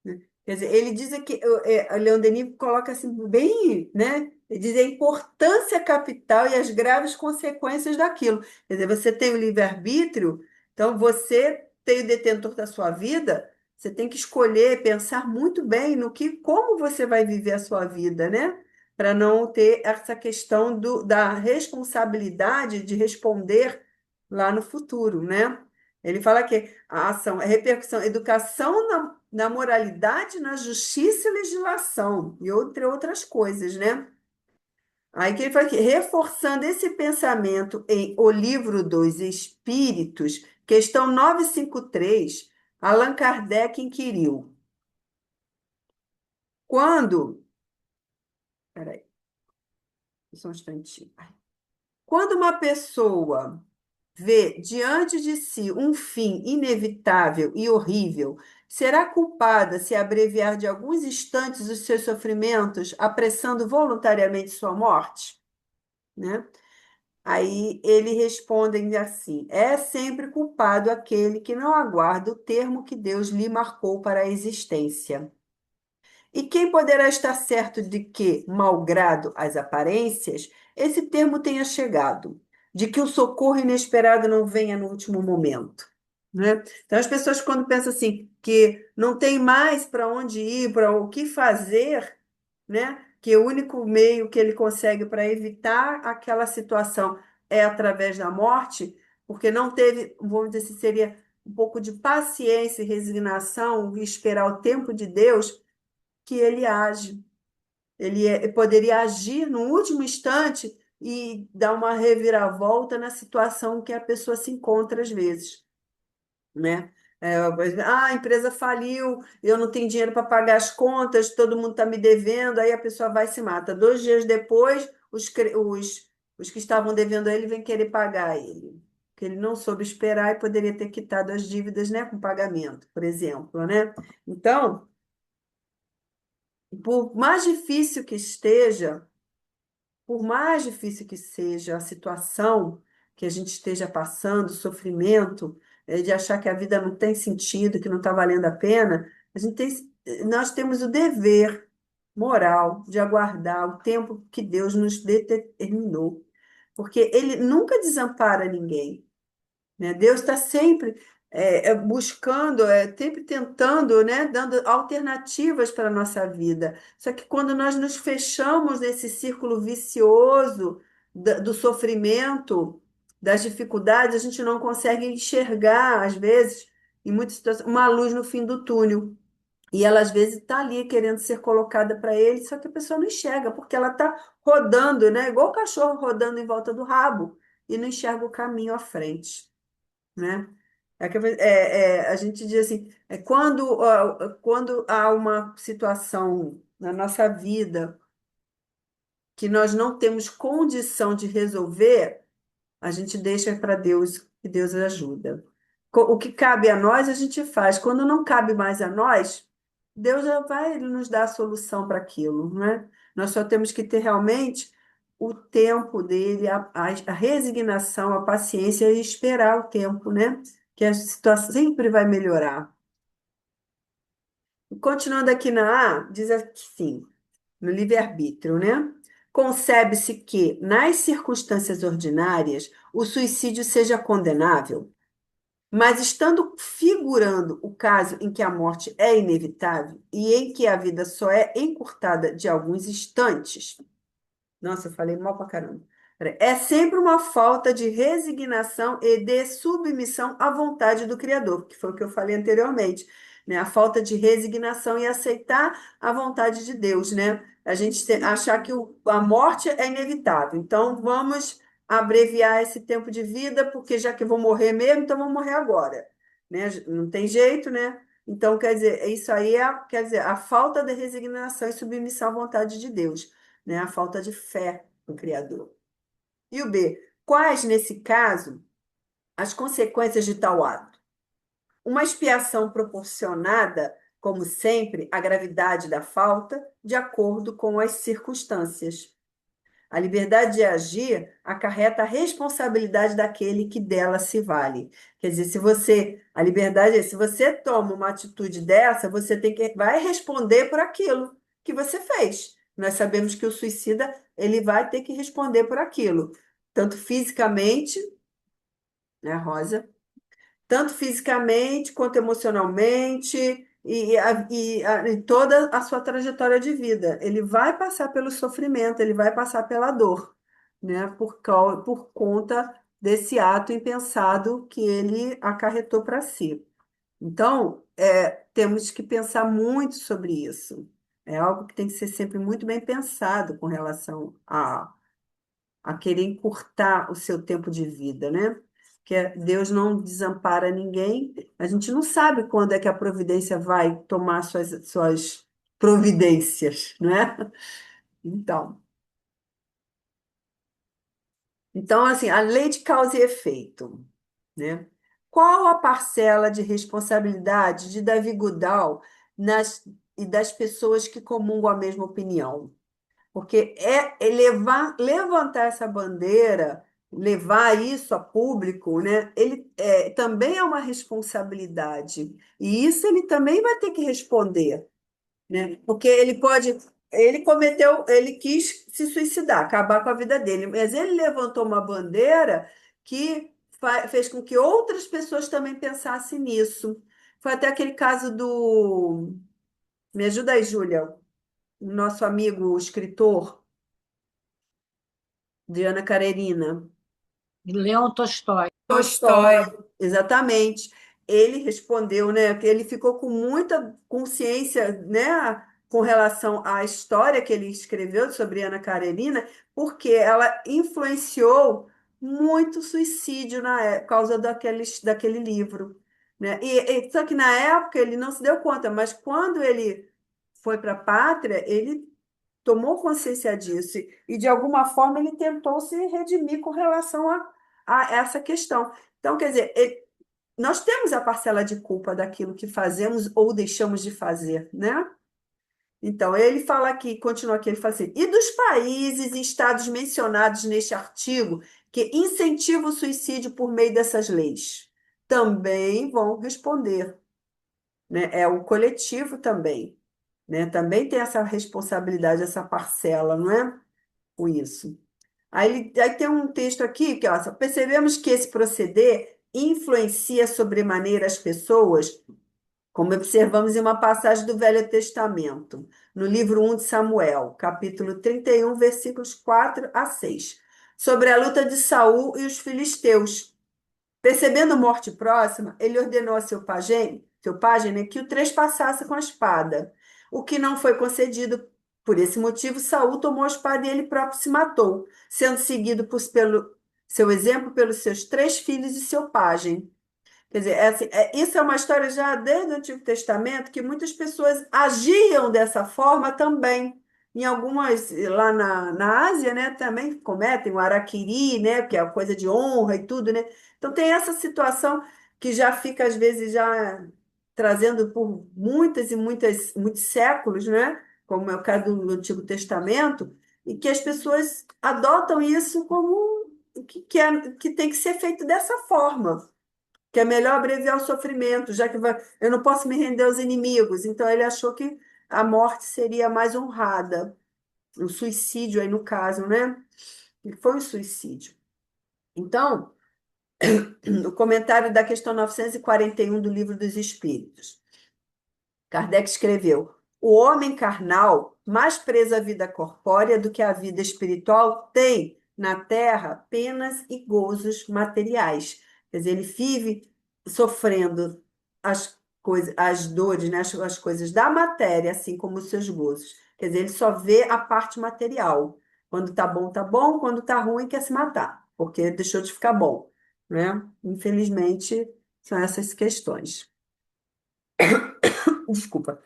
né? Quer dizer, ele diz aqui, o Leon Denis coloca assim bem, né? Ele diz a importância capital e as graves consequências daquilo. Quer dizer, você tem o livre-arbítrio, então você tem o detentor da sua vida, você tem que escolher, pensar muito bem no que, como você vai viver a sua vida, né? Para não ter essa questão da responsabilidade de responder lá no futuro, né? Ele fala que a ação, a repercussão, educação na moralidade, na justiça e legislação, e outras coisas, né? Aí que ele fala aqui, reforçando esse pensamento em O Livro dos Espíritos, questão 953, Allan Kardec inquiriu. Quando. Peraí, só um instantinho. Quando uma pessoa vê diante de si um fim inevitável e horrível, será culpada se abreviar de alguns instantes os seus sofrimentos, apressando voluntariamente sua morte? Né? Aí ele responde assim: é sempre culpado aquele que não aguarda o termo que Deus lhe marcou para a existência. E quem poderá estar certo de que, malgrado as aparências, esse termo tenha chegado, de que o socorro inesperado não venha no último momento, né? Então, as pessoas, quando pensam assim, que não tem mais para onde ir, para o que fazer, né? Que o único meio que ele consegue para evitar aquela situação é através da morte, porque não teve, vamos dizer assim, seria um pouco de paciência e resignação e esperar o tempo de Deus que ele age. Poderia agir no último instante e dar uma reviravolta na situação que a pessoa se encontra às vezes, né? Por exemplo, a empresa faliu, eu não tenho dinheiro para pagar as contas, todo mundo está me devendo, aí a pessoa vai e se mata. 2 dias depois, os que estavam devendo a ele vêm querer pagar ele. Porque ele não soube esperar e poderia ter quitado as dívidas, né, com pagamento, por exemplo, né? Então, por mais difícil que esteja, por mais difícil que seja a situação que a gente esteja passando, sofrimento, de achar que a vida não tem sentido, que não está valendo a pena, nós temos o dever moral de aguardar o tempo que Deus nos determinou, porque Ele nunca desampara ninguém, né? Deus está sempre buscando, sempre tentando, né, dando alternativas para a nossa vida. Só que quando nós nos fechamos nesse círculo vicioso do sofrimento, das dificuldades, a gente não consegue enxergar, às vezes, em muitas situações, uma luz no fim do túnel. E ela, às vezes, está ali querendo ser colocada para ele, só que a pessoa não enxerga, porque ela está rodando, né? Igual o cachorro rodando em volta do rabo, e não enxerga o caminho à frente, né? A gente diz assim, quando há uma situação na nossa vida que nós não temos condição de resolver, a gente deixa para Deus e Deus ajuda. O que cabe a nós, a gente faz. Quando não cabe mais a nós, Deus já vai nos dar a solução para aquilo, né? Nós só temos que ter realmente o tempo dele, a resignação, a paciência e esperar o tempo, né? Que a situação sempre vai melhorar. Continuando aqui na A, diz assim, no livre-arbítrio, né? Concebe-se que, nas circunstâncias ordinárias, o suicídio seja condenável, mas estando figurando o caso em que a morte é inevitável e em que a vida só é encurtada de alguns instantes. Nossa, eu falei mal pra caramba. É sempre uma falta de resignação e de submissão à vontade do Criador, que foi o que eu falei anteriormente, né? A falta de resignação e aceitar a vontade de Deus, né? A gente achar que a morte é inevitável. Então, vamos abreviar esse tempo de vida, porque já que vou morrer mesmo, então vamos morrer agora, né? Não tem jeito, né? Então, quer dizer, isso aí quer dizer, a falta de resignação e submissão à vontade de Deus, né? A falta de fé no Criador. E o B, quais, nesse caso, as consequências de tal ato? Uma expiação proporcionada, como sempre, à gravidade da falta, de acordo com as circunstâncias. A liberdade de agir acarreta a responsabilidade daquele que dela se vale. Quer dizer, a liberdade é, se você toma uma atitude dessa, vai responder por aquilo que você fez. Nós sabemos que o suicida, ele vai ter que responder por aquilo, tanto fisicamente, né, Rosa? Tanto fisicamente quanto emocionalmente e toda a sua trajetória de vida. Ele vai passar pelo sofrimento, ele vai passar pela dor, né? Por conta desse ato impensado que ele acarretou para si. Então, temos que pensar muito sobre isso. É algo que tem que ser sempre muito bem pensado com relação a querer encurtar o seu tempo de vida, né? Que Deus não desampara ninguém. A gente não sabe quando é que a providência vai tomar suas providências, né? Então, assim, a lei de causa e efeito, né? Qual a parcela de responsabilidade de Davi Goodall e das pessoas que comungam a mesma opinião? Porque levantar essa bandeira, levar isso a público, né? Ele também é uma responsabilidade. E isso ele também vai ter que responder, né? Porque ele quis se suicidar, acabar com a vida dele, mas ele levantou uma bandeira que fez com que outras pessoas também pensassem nisso. Foi até aquele caso do. Me ajuda aí, Júlia, o nosso amigo escritor. De Ana Karenina. Leon Tolstói. Tolstói, Tolstói. exatamente. Ele respondeu, né, que ele ficou com muita consciência, né, com relação à história que ele escreveu sobre Ana Karenina, porque ela influenciou muito o suicídio por causa daquele livro, né? Só que na época ele não se deu conta, mas quando ele foi para a pátria, ele tomou consciência disso e, de alguma forma, ele tentou se redimir com relação a essa questão. Então, quer dizer, nós temos a parcela de culpa daquilo que fazemos ou deixamos de fazer, né? Então, ele fala aqui, continua aqui, ele fala assim: e dos países e estados mencionados neste artigo que incentivam o suicídio por meio dessas leis? Também vão responder, né? É o coletivo também, né? Também tem essa responsabilidade, essa parcela, não é? Com isso. Aí tem um texto aqui que, ó, percebemos que esse proceder influencia sobremaneira as pessoas, como observamos em uma passagem do Velho Testamento, no livro 1 de Samuel, capítulo 31, versículos 4 a 6, sobre a luta de Saul e os filisteus. Percebendo morte próxima, ele ordenou a seu pajem, né, que o trespassasse com a espada, o que não foi concedido. Por esse motivo, Saul tomou a espada e ele próprio se matou, sendo seguido pelo seu exemplo pelos seus 3 filhos e seu pajem. Quer dizer, isso é uma história já desde o Antigo Testamento que muitas pessoas agiam dessa forma também. Em algumas, lá na Ásia, né, também cometem o araquiri, né, que é a coisa de honra e tudo, né? Então tem essa situação que já fica, às vezes, já trazendo por muitos séculos, né? Como é o caso do Antigo Testamento, e que as pessoas adotam isso como que tem que ser feito dessa forma, que é melhor abreviar o sofrimento, já que eu não posso me render aos inimigos. Então ele achou que a morte seria mais honrada, o suicídio aí no caso, né? E foi um suicídio. Então, o comentário da questão 941 do Livro dos Espíritos. Kardec escreveu: o homem carnal, mais preso à vida corpórea do que à vida espiritual, tem na terra penas e gozos materiais. Quer dizer, ele vive sofrendo as dores, né, as coisas da matéria, assim como os seus gozos. Quer dizer, ele só vê a parte material. Quando tá bom, quando tá ruim, quer se matar, porque deixou de ficar bom, né? Infelizmente, são essas questões. Desculpa.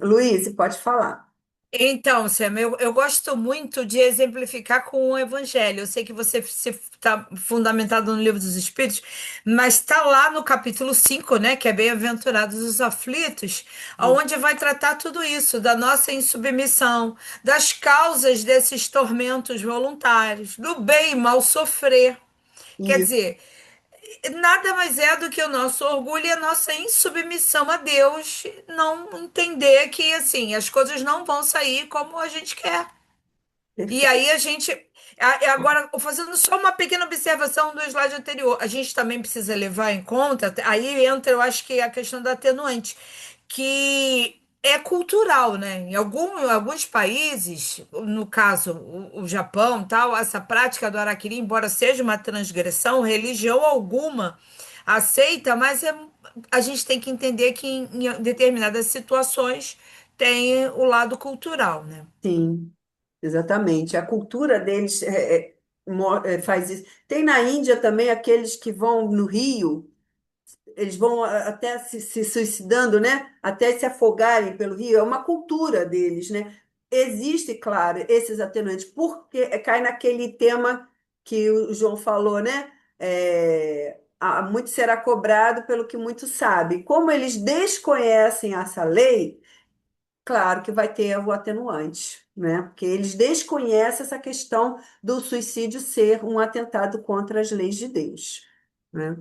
Luiz, pode falar. Então, Sam, eu gosto muito de exemplificar com o Evangelho. Eu sei que você está fundamentado no Livro dos Espíritos, mas está lá no capítulo 5, né, que é Bem-aventurados os aflitos, onde vai tratar tudo isso, da nossa insubmissão, das causas desses tormentos voluntários, do bem e mal sofrer. Quer Isso, dizer, nada mais é do que o nosso orgulho e a nossa insubmissão a Deus, não entender que assim as coisas não vão sair como a gente quer. E perfeito. aí a gente. Agora, fazendo só uma pequena observação do slide anterior, a gente também precisa levar em conta, aí entra, eu acho que a questão da atenuante, que é cultural, né? Em alguns países, no caso o Japão, tal, essa prática do harakiri, embora seja uma transgressão, religião alguma aceita, mas a gente tem que entender que em determinadas situações tem o lado cultural, né? Sim, exatamente. A cultura deles faz isso. Tem na Índia também aqueles que vão no rio, eles vão até se suicidando, né? Até se afogarem pelo rio. É uma cultura deles, né? Existe, claro, esses atenuantes, porque cai naquele tema que o João falou, né? Muito será cobrado pelo que muito sabe. Como eles desconhecem essa lei, claro que vai ter o atenuante, né? Porque eles desconhecem essa questão do suicídio ser um atentado contra as leis de Deus, né?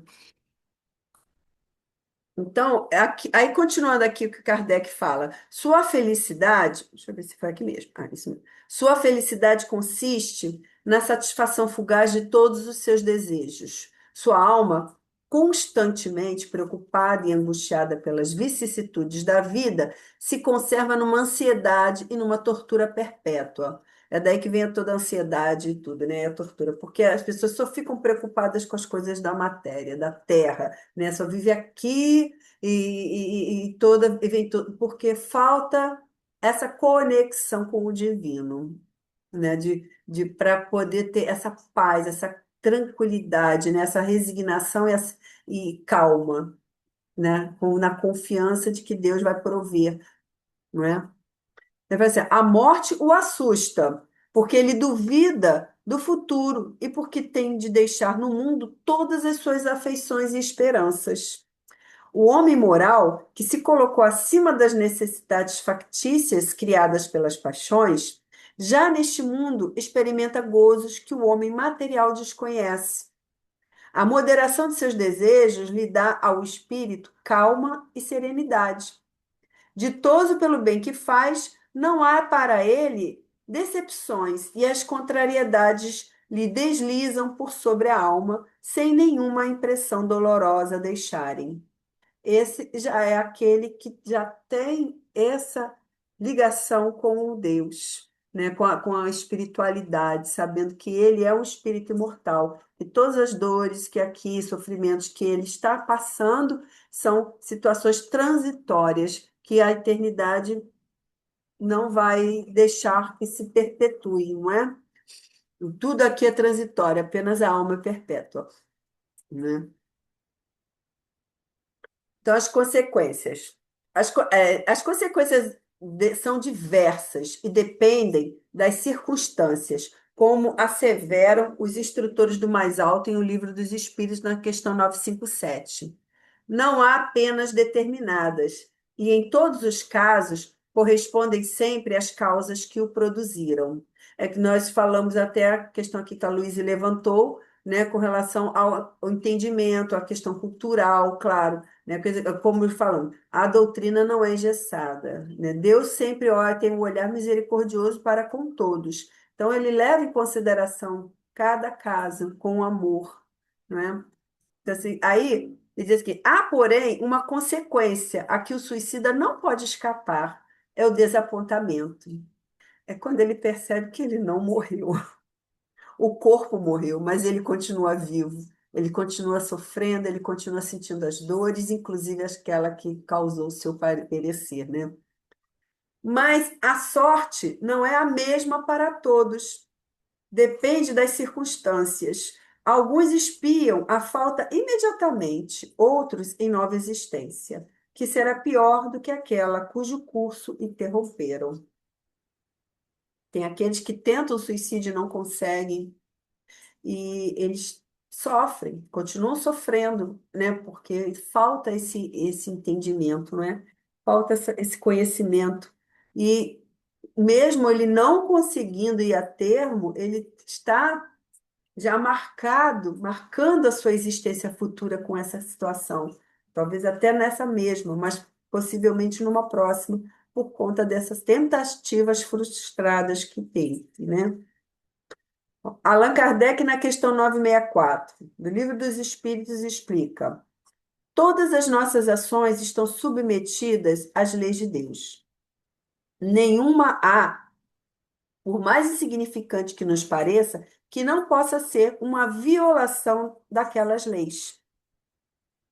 Então, aí continuando aqui o que Kardec fala, sua felicidade, deixa eu ver se foi aqui mesmo. Isso mesmo. Sua felicidade consiste na satisfação fugaz de todos os seus desejos. Sua alma, constantemente preocupada e angustiada pelas vicissitudes da vida, se conserva numa ansiedade e numa tortura perpétua. É daí que vem toda a ansiedade e tudo, né? A tortura, porque as pessoas só ficam preocupadas com as coisas da matéria, da terra, né? Só vive aqui e toda, porque falta essa conexão com o divino, né? De para poder ter essa paz, essa tranquilidade, né? Essa resignação e calma, né? Na confiança de que Deus vai prover, não é? Ele vai dizer, a morte o assusta, porque ele duvida do futuro e porque tem de deixar no mundo todas as suas afeições e esperanças. O homem moral, que se colocou acima das necessidades factícias criadas pelas paixões, já neste mundo experimenta gozos que o homem material desconhece. A moderação de seus desejos lhe dá ao espírito calma e serenidade. Ditoso pelo bem que faz, não há para ele decepções e as contrariedades lhe deslizam por sobre a alma, sem nenhuma impressão dolorosa deixarem. Esse já é aquele que já tem essa ligação com o Deus, né? Com a espiritualidade, sabendo que ele é um espírito imortal. E todas as dores que aqui, sofrimentos que ele está passando, são situações transitórias, que a eternidade não vai deixar que se perpetue, não é? Tudo aqui é transitório, apenas a alma é perpétua, né? Então, as consequências. As consequências são diversas e dependem das circunstâncias, como asseveram os instrutores do mais alto em O Livro dos Espíritos, na questão 957. Não há penas determinadas, e em todos os casos correspondem sempre às causas que o produziram. É que nós falamos até a questão aqui que a Luísa levantou, né, com relação ao entendimento, à questão cultural, claro, né? Como falando, a doutrina não é engessada, né? Deus sempre olha, tem um olhar misericordioso para com todos. Então, ele leva em consideração cada caso com amor, né? Então, assim, aí, ele diz que há, porém, uma consequência a que o suicida não pode escapar, é o desapontamento. É quando ele percebe que ele não morreu. O corpo morreu, mas ele continua vivo. Ele continua sofrendo, ele continua sentindo as dores, inclusive aquela que causou o seu perecer, né? Mas a sorte não é a mesma para todos. Depende das circunstâncias. Alguns espiam a falta imediatamente, outros em nova existência, que será pior do que aquela cujo curso interromperam. Tem aqueles que tentam o suicídio e não conseguem, e eles sofrem, continuam sofrendo, né? Porque falta esse entendimento, né? Falta esse conhecimento. E mesmo ele não conseguindo ir a termo, ele está já marcando a sua existência futura com essa situação. Talvez até nessa mesma, mas possivelmente numa próxima, por conta dessas tentativas frustradas que tem, né? Allan Kardec, na questão 964, do Livro dos Espíritos, explica: todas as nossas ações estão submetidas às leis de Deus. Nenhuma há, por mais insignificante que nos pareça, que não possa ser uma violação daquelas leis.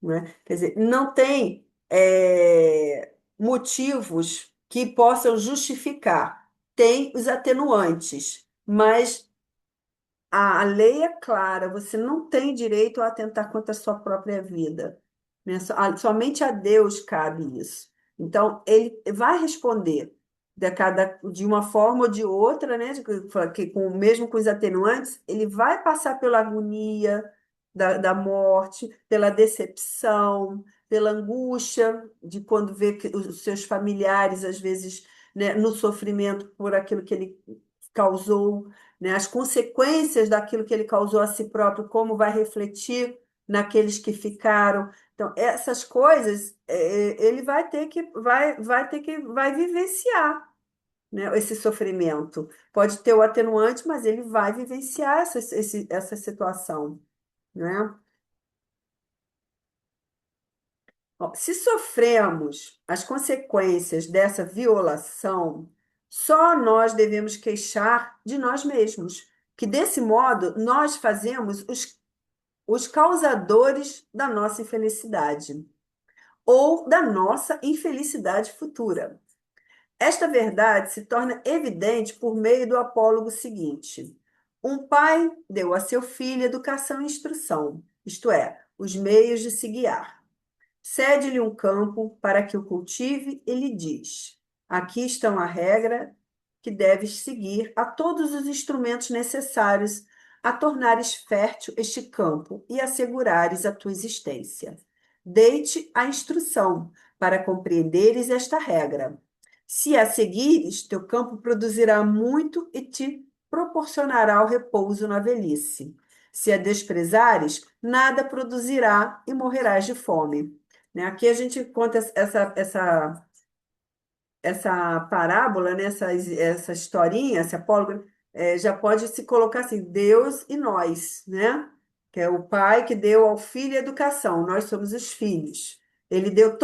Não é? Quer dizer, não tem motivos que possam justificar. Tem os atenuantes, mas a lei é clara, você não tem direito a atentar contra a sua própria vida, né? Somente a Deus cabe isso. Então, ele vai responder de uma forma ou de outra, né? Mesmo com os atenuantes, ele vai passar pela agonia da morte, pela decepção, pela angústia de quando vê que os seus familiares, às vezes, né, no sofrimento por aquilo que ele causou, né? As consequências daquilo que ele causou a si próprio, como vai refletir naqueles que ficaram. Então, essas coisas, ele vai vivenciar, né, esse sofrimento. Pode ter o atenuante, mas ele vai vivenciar essa situação, né? Ó, se sofremos as consequências dessa violação, só nós devemos queixar de nós mesmos, que desse modo nós fazemos os causadores da nossa infelicidade ou da nossa infelicidade futura. Esta verdade se torna evidente por meio do apólogo seguinte: um pai deu a seu filho educação e instrução, isto é, os meios de se guiar. Cede-lhe um campo para que o cultive e lhe diz: aqui estão a regra que deves seguir a todos os instrumentos necessários a tornares fértil este campo e assegurares a tua existência. Dei-te a instrução para compreenderes esta regra. Se a seguires, teu campo produzirá muito e te proporcionará o repouso na velhice. Se a desprezares, nada produzirá e morrerás de fome. Né? Aqui a gente conta essa parábola, né? Essa historinha, essa apóloga, já pode se colocar assim, Deus e nós, né? Que é o pai que deu ao filho educação, nós somos os filhos. Ele deu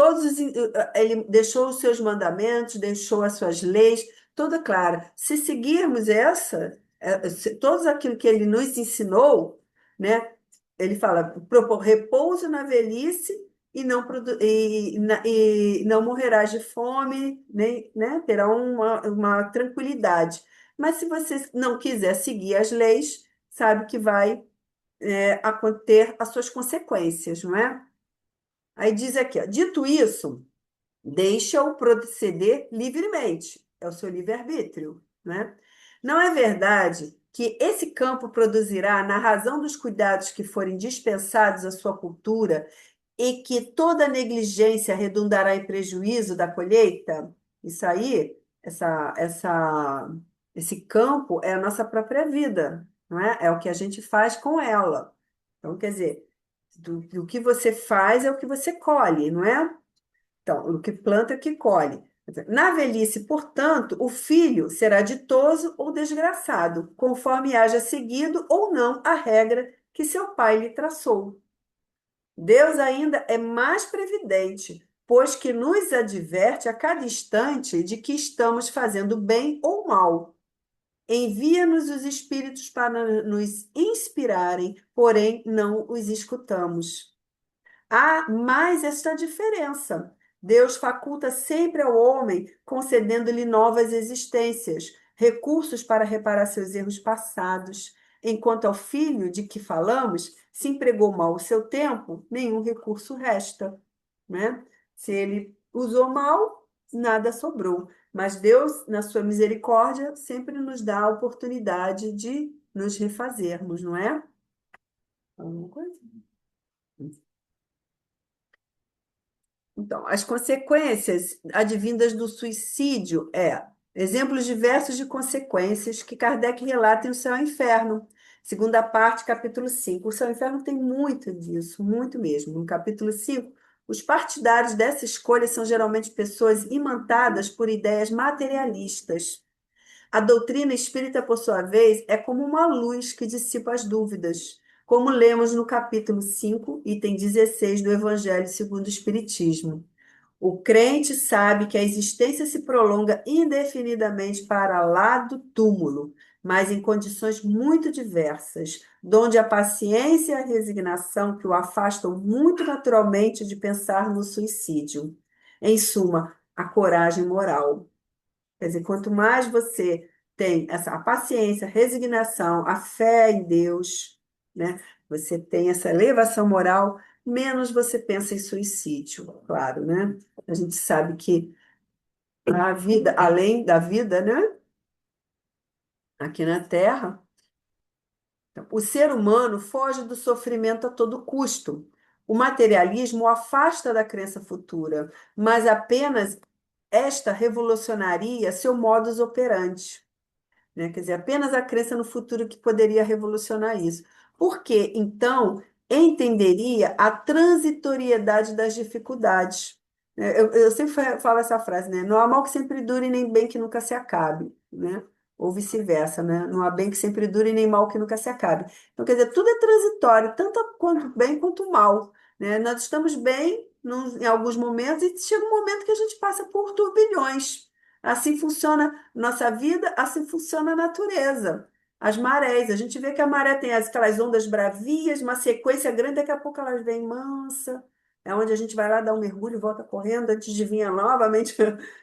ele deixou os seus mandamentos, deixou as suas leis, toda clara. Se seguirmos todos aquilo que ele nos ensinou, né? Ele fala, propor repouso na velhice e não morrerás de fome, nem, né? Terá uma tranquilidade. Mas se você não quiser seguir as leis, sabe que vai ter as suas consequências, não é? Aí diz aqui, ó, dito isso, deixa-o proceder livremente, é o seu livre-arbítrio, né? Não é verdade que esse campo produzirá, na razão dos cuidados que forem dispensados à sua cultura, e que toda negligência redundará em prejuízo da colheita? Isso aí, esse campo é a nossa própria vida, não é? É o que a gente faz com ela. Então, quer dizer, do que você faz é o que você colhe, não é? Então, o que planta é o que colhe. Na velhice, portanto, o filho será ditoso ou desgraçado, conforme haja seguido ou não a regra que seu pai lhe traçou. Deus ainda é mais previdente, pois que nos adverte a cada instante de que estamos fazendo bem ou mal. Envia-nos os espíritos para nos inspirarem, porém não os escutamos. Há mais esta diferença. Deus faculta sempre ao homem, concedendo-lhe novas existências, recursos para reparar seus erros passados. Enquanto ao filho de que falamos, se empregou mal o seu tempo, nenhum recurso resta, né? Se ele usou mal, nada sobrou. Mas Deus, na sua misericórdia, sempre nos dá a oportunidade de nos refazermos, não é? Alguma coisa? Então, as consequências advindas do suicídio exemplos diversos de consequências que Kardec relata em O Céu e o Inferno, segunda parte, capítulo 5. O Céu e o Inferno tem muito disso, muito mesmo. No capítulo 5, os partidários dessa escolha são geralmente pessoas imantadas por ideias materialistas. A doutrina espírita, por sua vez, é como uma luz que dissipa as dúvidas, como lemos no capítulo 5, item 16 do Evangelho segundo o Espiritismo. O crente sabe que a existência se prolonga indefinidamente para lá do túmulo, mas em condições muito diversas, donde a paciência e a resignação que o afastam muito naturalmente de pensar no suicídio. Em suma, a coragem moral. Quer dizer, quanto mais você tem a paciência, a resignação, a fé em Deus, né? Você tem essa elevação moral, menos você pensa em suicídio, claro, né? A gente sabe que a vida, além da vida, né? Aqui na Terra, o ser humano foge do sofrimento a todo custo. O materialismo o afasta da crença futura, mas apenas esta revolucionaria seu modus operandi, né? Quer dizer, apenas a crença no futuro que poderia revolucionar isso. Porque, então, entenderia a transitoriedade das dificuldades. Eu sempre falo essa frase, né? Não há mal que sempre dure, nem bem que nunca se acabe, né? Ou vice-versa, né? Não há bem que sempre dure, nem mal que nunca se acabe. Então, quer dizer, tudo é transitório, tanto quanto bem quanto mal, né? Nós estamos bem em alguns momentos e chega um momento que a gente passa por turbilhões. Assim funciona nossa vida, assim funciona a natureza. As marés, a gente vê que a maré tem aquelas ondas bravias, uma sequência grande, daqui a pouco elas vêm mansa, é onde a gente vai lá dar um mergulho e volta correndo antes de vir novamente,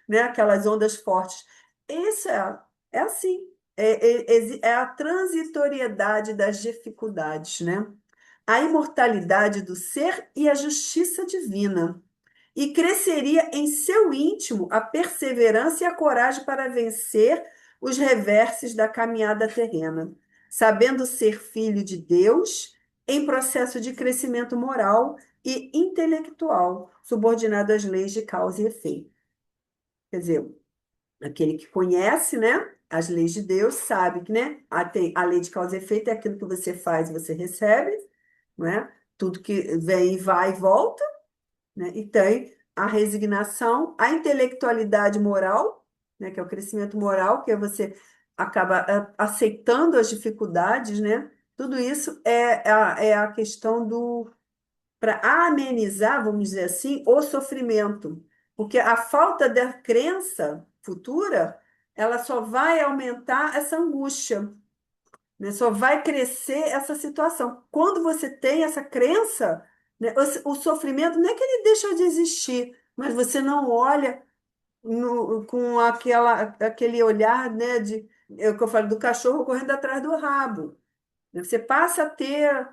né, aquelas ondas fortes. Isso é assim, é a transitoriedade das dificuldades, né? A imortalidade do ser e a justiça divina e cresceria em seu íntimo a perseverança e a coragem para vencer os reverses da caminhada terrena, sabendo ser filho de Deus em processo de crescimento moral, e intelectual, subordinado às leis de causa e efeito. Quer dizer, aquele que conhece, né, as leis de Deus, sabe que, né, a lei de causa e efeito é aquilo que você faz e você recebe, não é? Tudo que vem, vai e volta, né? E tem a resignação, a intelectualidade moral, né, que é o crescimento moral, que é você acaba aceitando as dificuldades, né? Tudo isso é a questão do para amenizar, vamos dizer assim, o sofrimento, porque a falta da crença futura, ela só vai aumentar essa angústia, né? Só vai crescer essa situação. Quando você tem essa crença, né, o sofrimento não é que ele deixa de existir, mas você não olha com aquele olhar, né, é o que eu falo, do cachorro correndo atrás do rabo. Você passa a ter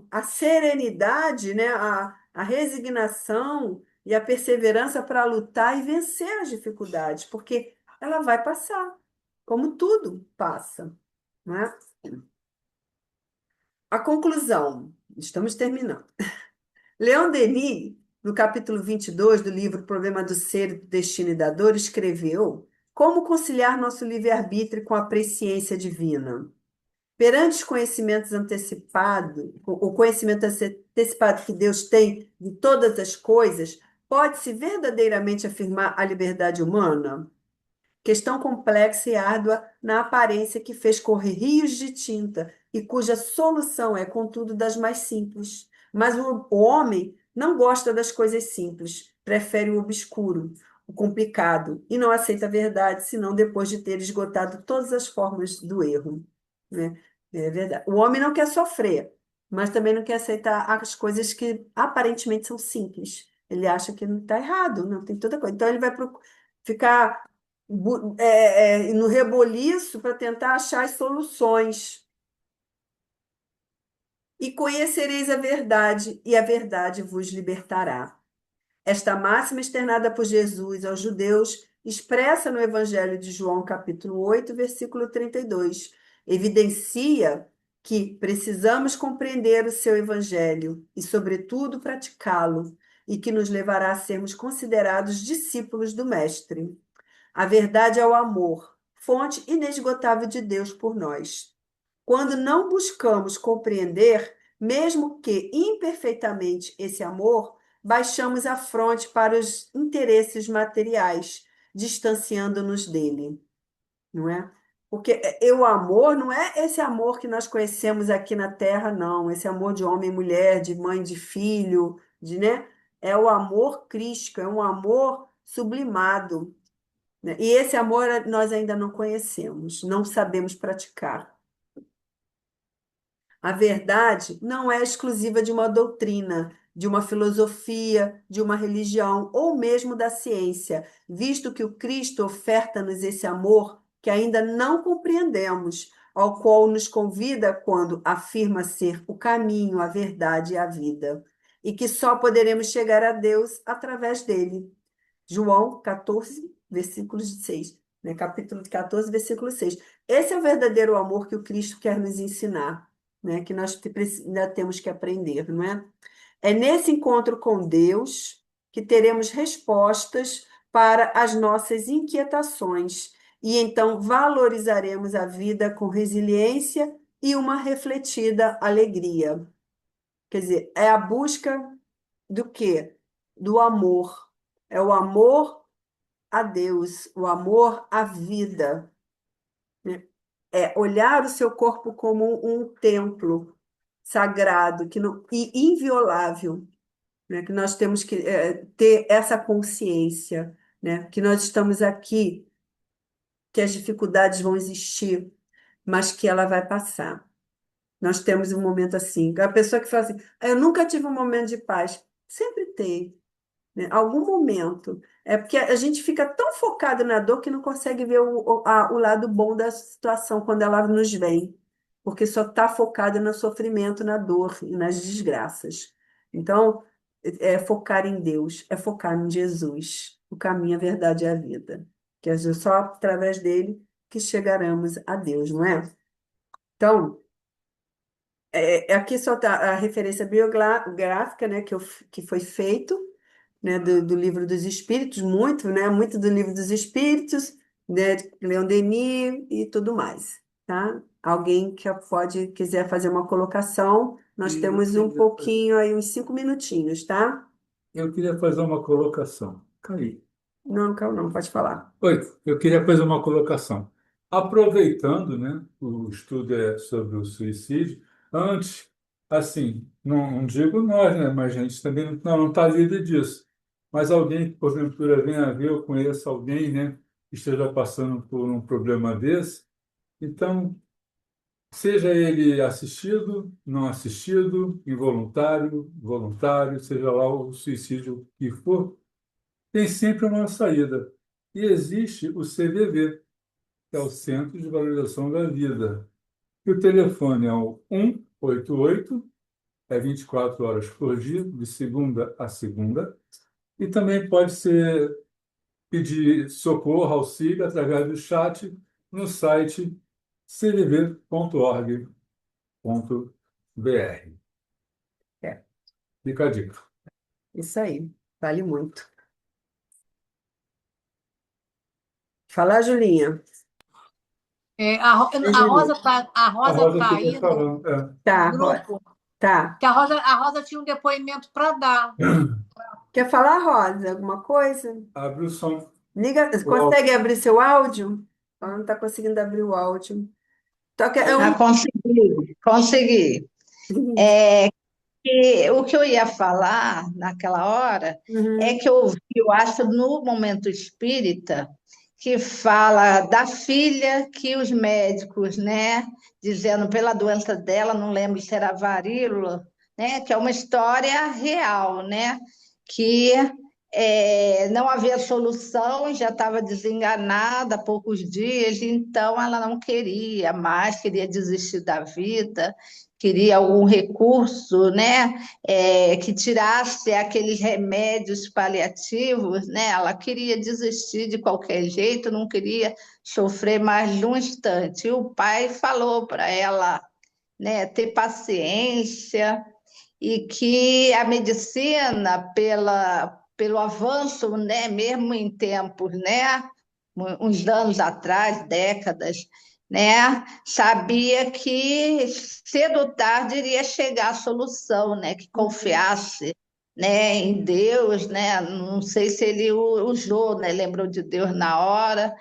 a serenidade, né, a resignação e a perseverança para lutar e vencer as dificuldades, porque ela vai passar, como tudo passa, né? A conclusão, estamos terminando. Leon Denis, no capítulo 22 do livro Problema do Ser, do Destino e da Dor, escreveu como conciliar nosso livre-arbítrio com a presciência divina. Perante os conhecimentos antecipados, o conhecimento antecipado que Deus tem de todas as coisas, pode-se verdadeiramente afirmar a liberdade humana? Questão complexa e árdua na aparência que fez correr rios de tinta e cuja solução é, contudo, das mais simples. Mas o homem não gosta das coisas simples, prefere o obscuro, o complicado, e não aceita a verdade, senão depois de ter esgotado todas as formas do erro, né? É verdade. O homem não quer sofrer, mas também não quer aceitar as coisas que aparentemente são simples. Ele acha que não está errado, não tem toda coisa. Então ele vai ficar no reboliço para tentar achar as soluções. E conhecereis a verdade, e a verdade vos libertará. Esta máxima externada por Jesus aos judeus, expressa no Evangelho de João, capítulo 8, versículo 32, evidencia que precisamos compreender o seu Evangelho e, sobretudo, praticá-lo, e que nos levará a sermos considerados discípulos do Mestre. A verdade é o amor, fonte inesgotável de Deus por nós. Quando não buscamos compreender, mesmo que imperfeitamente, esse amor, baixamos a fronte para os interesses materiais, distanciando-nos dele, não é? Porque o amor não é esse amor que nós conhecemos aqui na Terra, não. Esse amor de homem e mulher, de mãe, de filho, né? É o amor crístico, é um amor sublimado, né? E esse amor nós ainda não conhecemos, não sabemos praticar. A verdade não é exclusiva de uma doutrina, de uma filosofia, de uma religião ou mesmo da ciência, visto que o Cristo oferta-nos esse amor que ainda não compreendemos, ao qual nos convida quando afirma ser o caminho, a verdade e a vida, e que só poderemos chegar a Deus através dele. João 14, versículo 6, né? Capítulo 14, versículo 6. Esse é o verdadeiro amor que o Cristo quer nos ensinar, né? Que nós ainda temos que aprender, não é? É nesse encontro com Deus que teremos respostas para as nossas inquietações e então valorizaremos a vida com resiliência e uma refletida alegria. Quer dizer, é a busca do quê? Do amor. É o amor a Deus, o amor à vida, né? É olhar o seu corpo como um templo sagrado que não, e inviolável, né? Que nós temos que ter essa consciência, né? Que nós estamos aqui, que as dificuldades vão existir, mas que ela vai passar. Nós temos um momento assim. A pessoa que fala assim, "Ah, eu nunca tive um momento de paz." Sempre tem, né? Algum momento. É porque a gente fica tão focado na dor que não consegue ver o lado bom da situação quando ela nos vem, porque só está focado no sofrimento, na dor e nas desgraças. Então, é focar em Deus, é focar em Jesus, o caminho, a verdade e a vida. Que é só através dele que chegaremos a Deus, não é? Então, Aqui só está a referência biográfica, né, que foi feito, né, do Livro dos Espíritos, muito, né, muito do Livro dos Espíritos, né, de Leon Denis e tudo mais, tá? Alguém que quiser fazer uma colocação, nós temos um pouquinho aí, uns 5 minutinhos, tá? Eu queria fazer uma colocação. Caí. Não, calma, não, pode falar. Oi, eu queria fazer uma colocação. Aproveitando, né, o estudo é sobre o suicídio, antes, assim, não digo nós, né, mas a gente também não está livre disso. Mas alguém que porventura venha a ver, eu conheço alguém, né, que esteja passando por um problema desse, então, seja ele assistido, não assistido, involuntário, voluntário, seja lá o suicídio que for, tem sempre uma saída. E existe o CVV, que é o Centro de Valorização da Vida. E o telefone é o 188, é 24 horas por dia, de segunda a segunda. E também pode ser pedir socorro, auxílio, através do chat no site cvv.org.br. É, Fica a dica. isso aí, vale muito. Fala, Julinha. Oi, A Julinha. Rosa tá, a A Rosa Rosa tá fica aí falando. no Tá, grupo, tá. que a Rosa tinha um depoimento para dar. Quer falar, Rosa, alguma coisa? Abre o som. Liga, O áudio. consegue abrir seu áudio? Ela não está conseguindo abrir o áudio. Toca, Ah, consegui, consegui. E o que eu ia falar naquela hora é Uhum. que eu ouvi, eu acho, no Momento Espírita, que fala da filha que os médicos, né, dizendo pela doença dela, não lembro se era varíola, né, que é uma história real, né, que não havia solução, já estava desenganada há poucos dias, então ela não queria mais, queria desistir da vida, queria algum recurso, né, que tirasse aqueles remédios paliativos, né? Ela queria desistir de qualquer jeito, não queria sofrer mais de um instante. E o pai falou para ela, né, ter paciência e que a medicina, pelo avanço, né, mesmo em tempos, né, uns anos atrás, décadas, né, sabia que cedo ou tarde iria chegar a solução, né, que confiasse, né, em Deus, né, não sei se ele usou, né, lembrou de Deus na hora,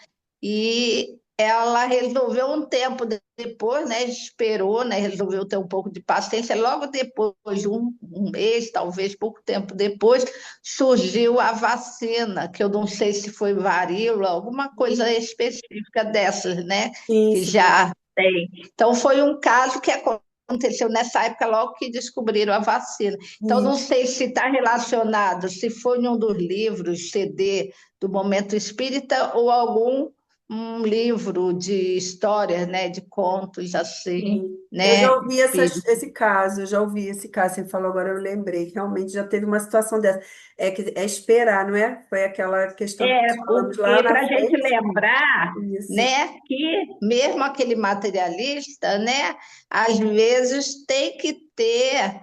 e ela resolveu um tempo depois, né, esperou, né, resolveu ter um pouco de paciência, logo depois, um mês, talvez pouco tempo depois, surgiu a vacina, que eu não sei se foi varíola, alguma coisa específica dessas, né? Sim, Que sim. já tem. Então, foi um caso que aconteceu nessa época, logo que descobriram a vacina. Então, não sei se está relacionado, se foi em um dos livros, CD do Momento Espírita, ou algum um livro de histórias, né? De contos assim, Eu já né? ouvi esse caso, eu já ouvi esse caso, você falou agora, eu lembrei, que realmente já teve uma situação dessa. É esperar, não é? Foi aquela questão que nós falamos lá Porque na para a gente frente. lembrar, Isso. né, que mesmo aquele materialista, né, às vezes tem que ter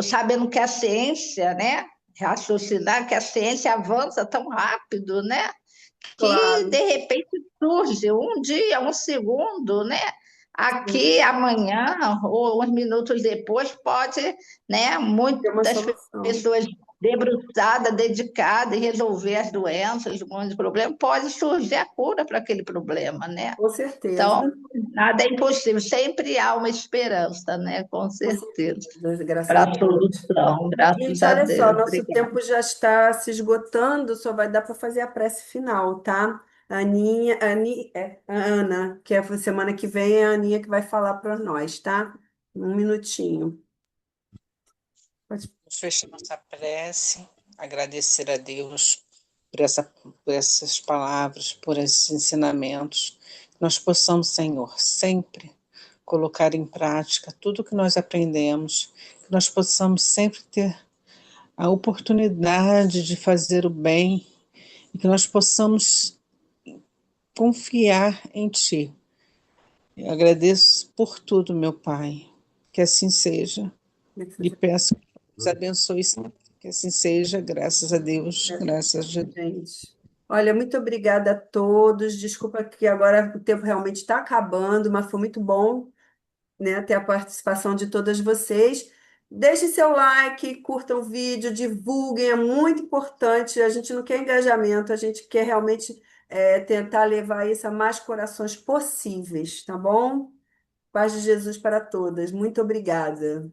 sabendo que a ciência, né, raciocinar que a ciência avança tão rápido, né, que Claro, de repente surge um dia, um segundo, né? Aqui amanhã ou uns minutos depois pode, né? tem uma Muitas solução. pessoas debruçadas, dedicadas em resolver as doenças, os problemas, pode surgir a cura para aquele problema, né? Com certeza, Então, nada é impossível, sempre há uma esperança, né? Com com certeza, certeza, graças a para a Deus. solução, graças Gente, a olha só, Deus. nosso Obrigada. tempo já está se esgotando, só vai dar para fazer a prece final, tá? A Aninha, a Ana, que é a semana que vem, é a Aninha que vai falar para nós, tá? Um minutinho. Pode- Vamos fechar nossa prece, agradecer a Deus por essas palavras, por esses ensinamentos. Que nós possamos, Senhor, sempre colocar em prática tudo que nós aprendemos, que nós possamos sempre ter a oportunidade de fazer o bem e que nós possamos confiar em Ti. Eu agradeço por tudo, meu Pai. Que assim seja. Lhe peço que Deus abençoe sempre. Que assim seja, graças a Deus, graças a Deus. Gente, olha, muito obrigada a todos. Desculpa que agora o tempo realmente está acabando, mas foi muito bom, né, ter a participação de todas vocês. Deixem seu like, curtam o vídeo, divulguem, é muito importante. A gente não quer engajamento, a gente quer realmente tentar levar isso a mais corações possíveis, tá bom? Paz de Jesus para todas. Muito obrigada.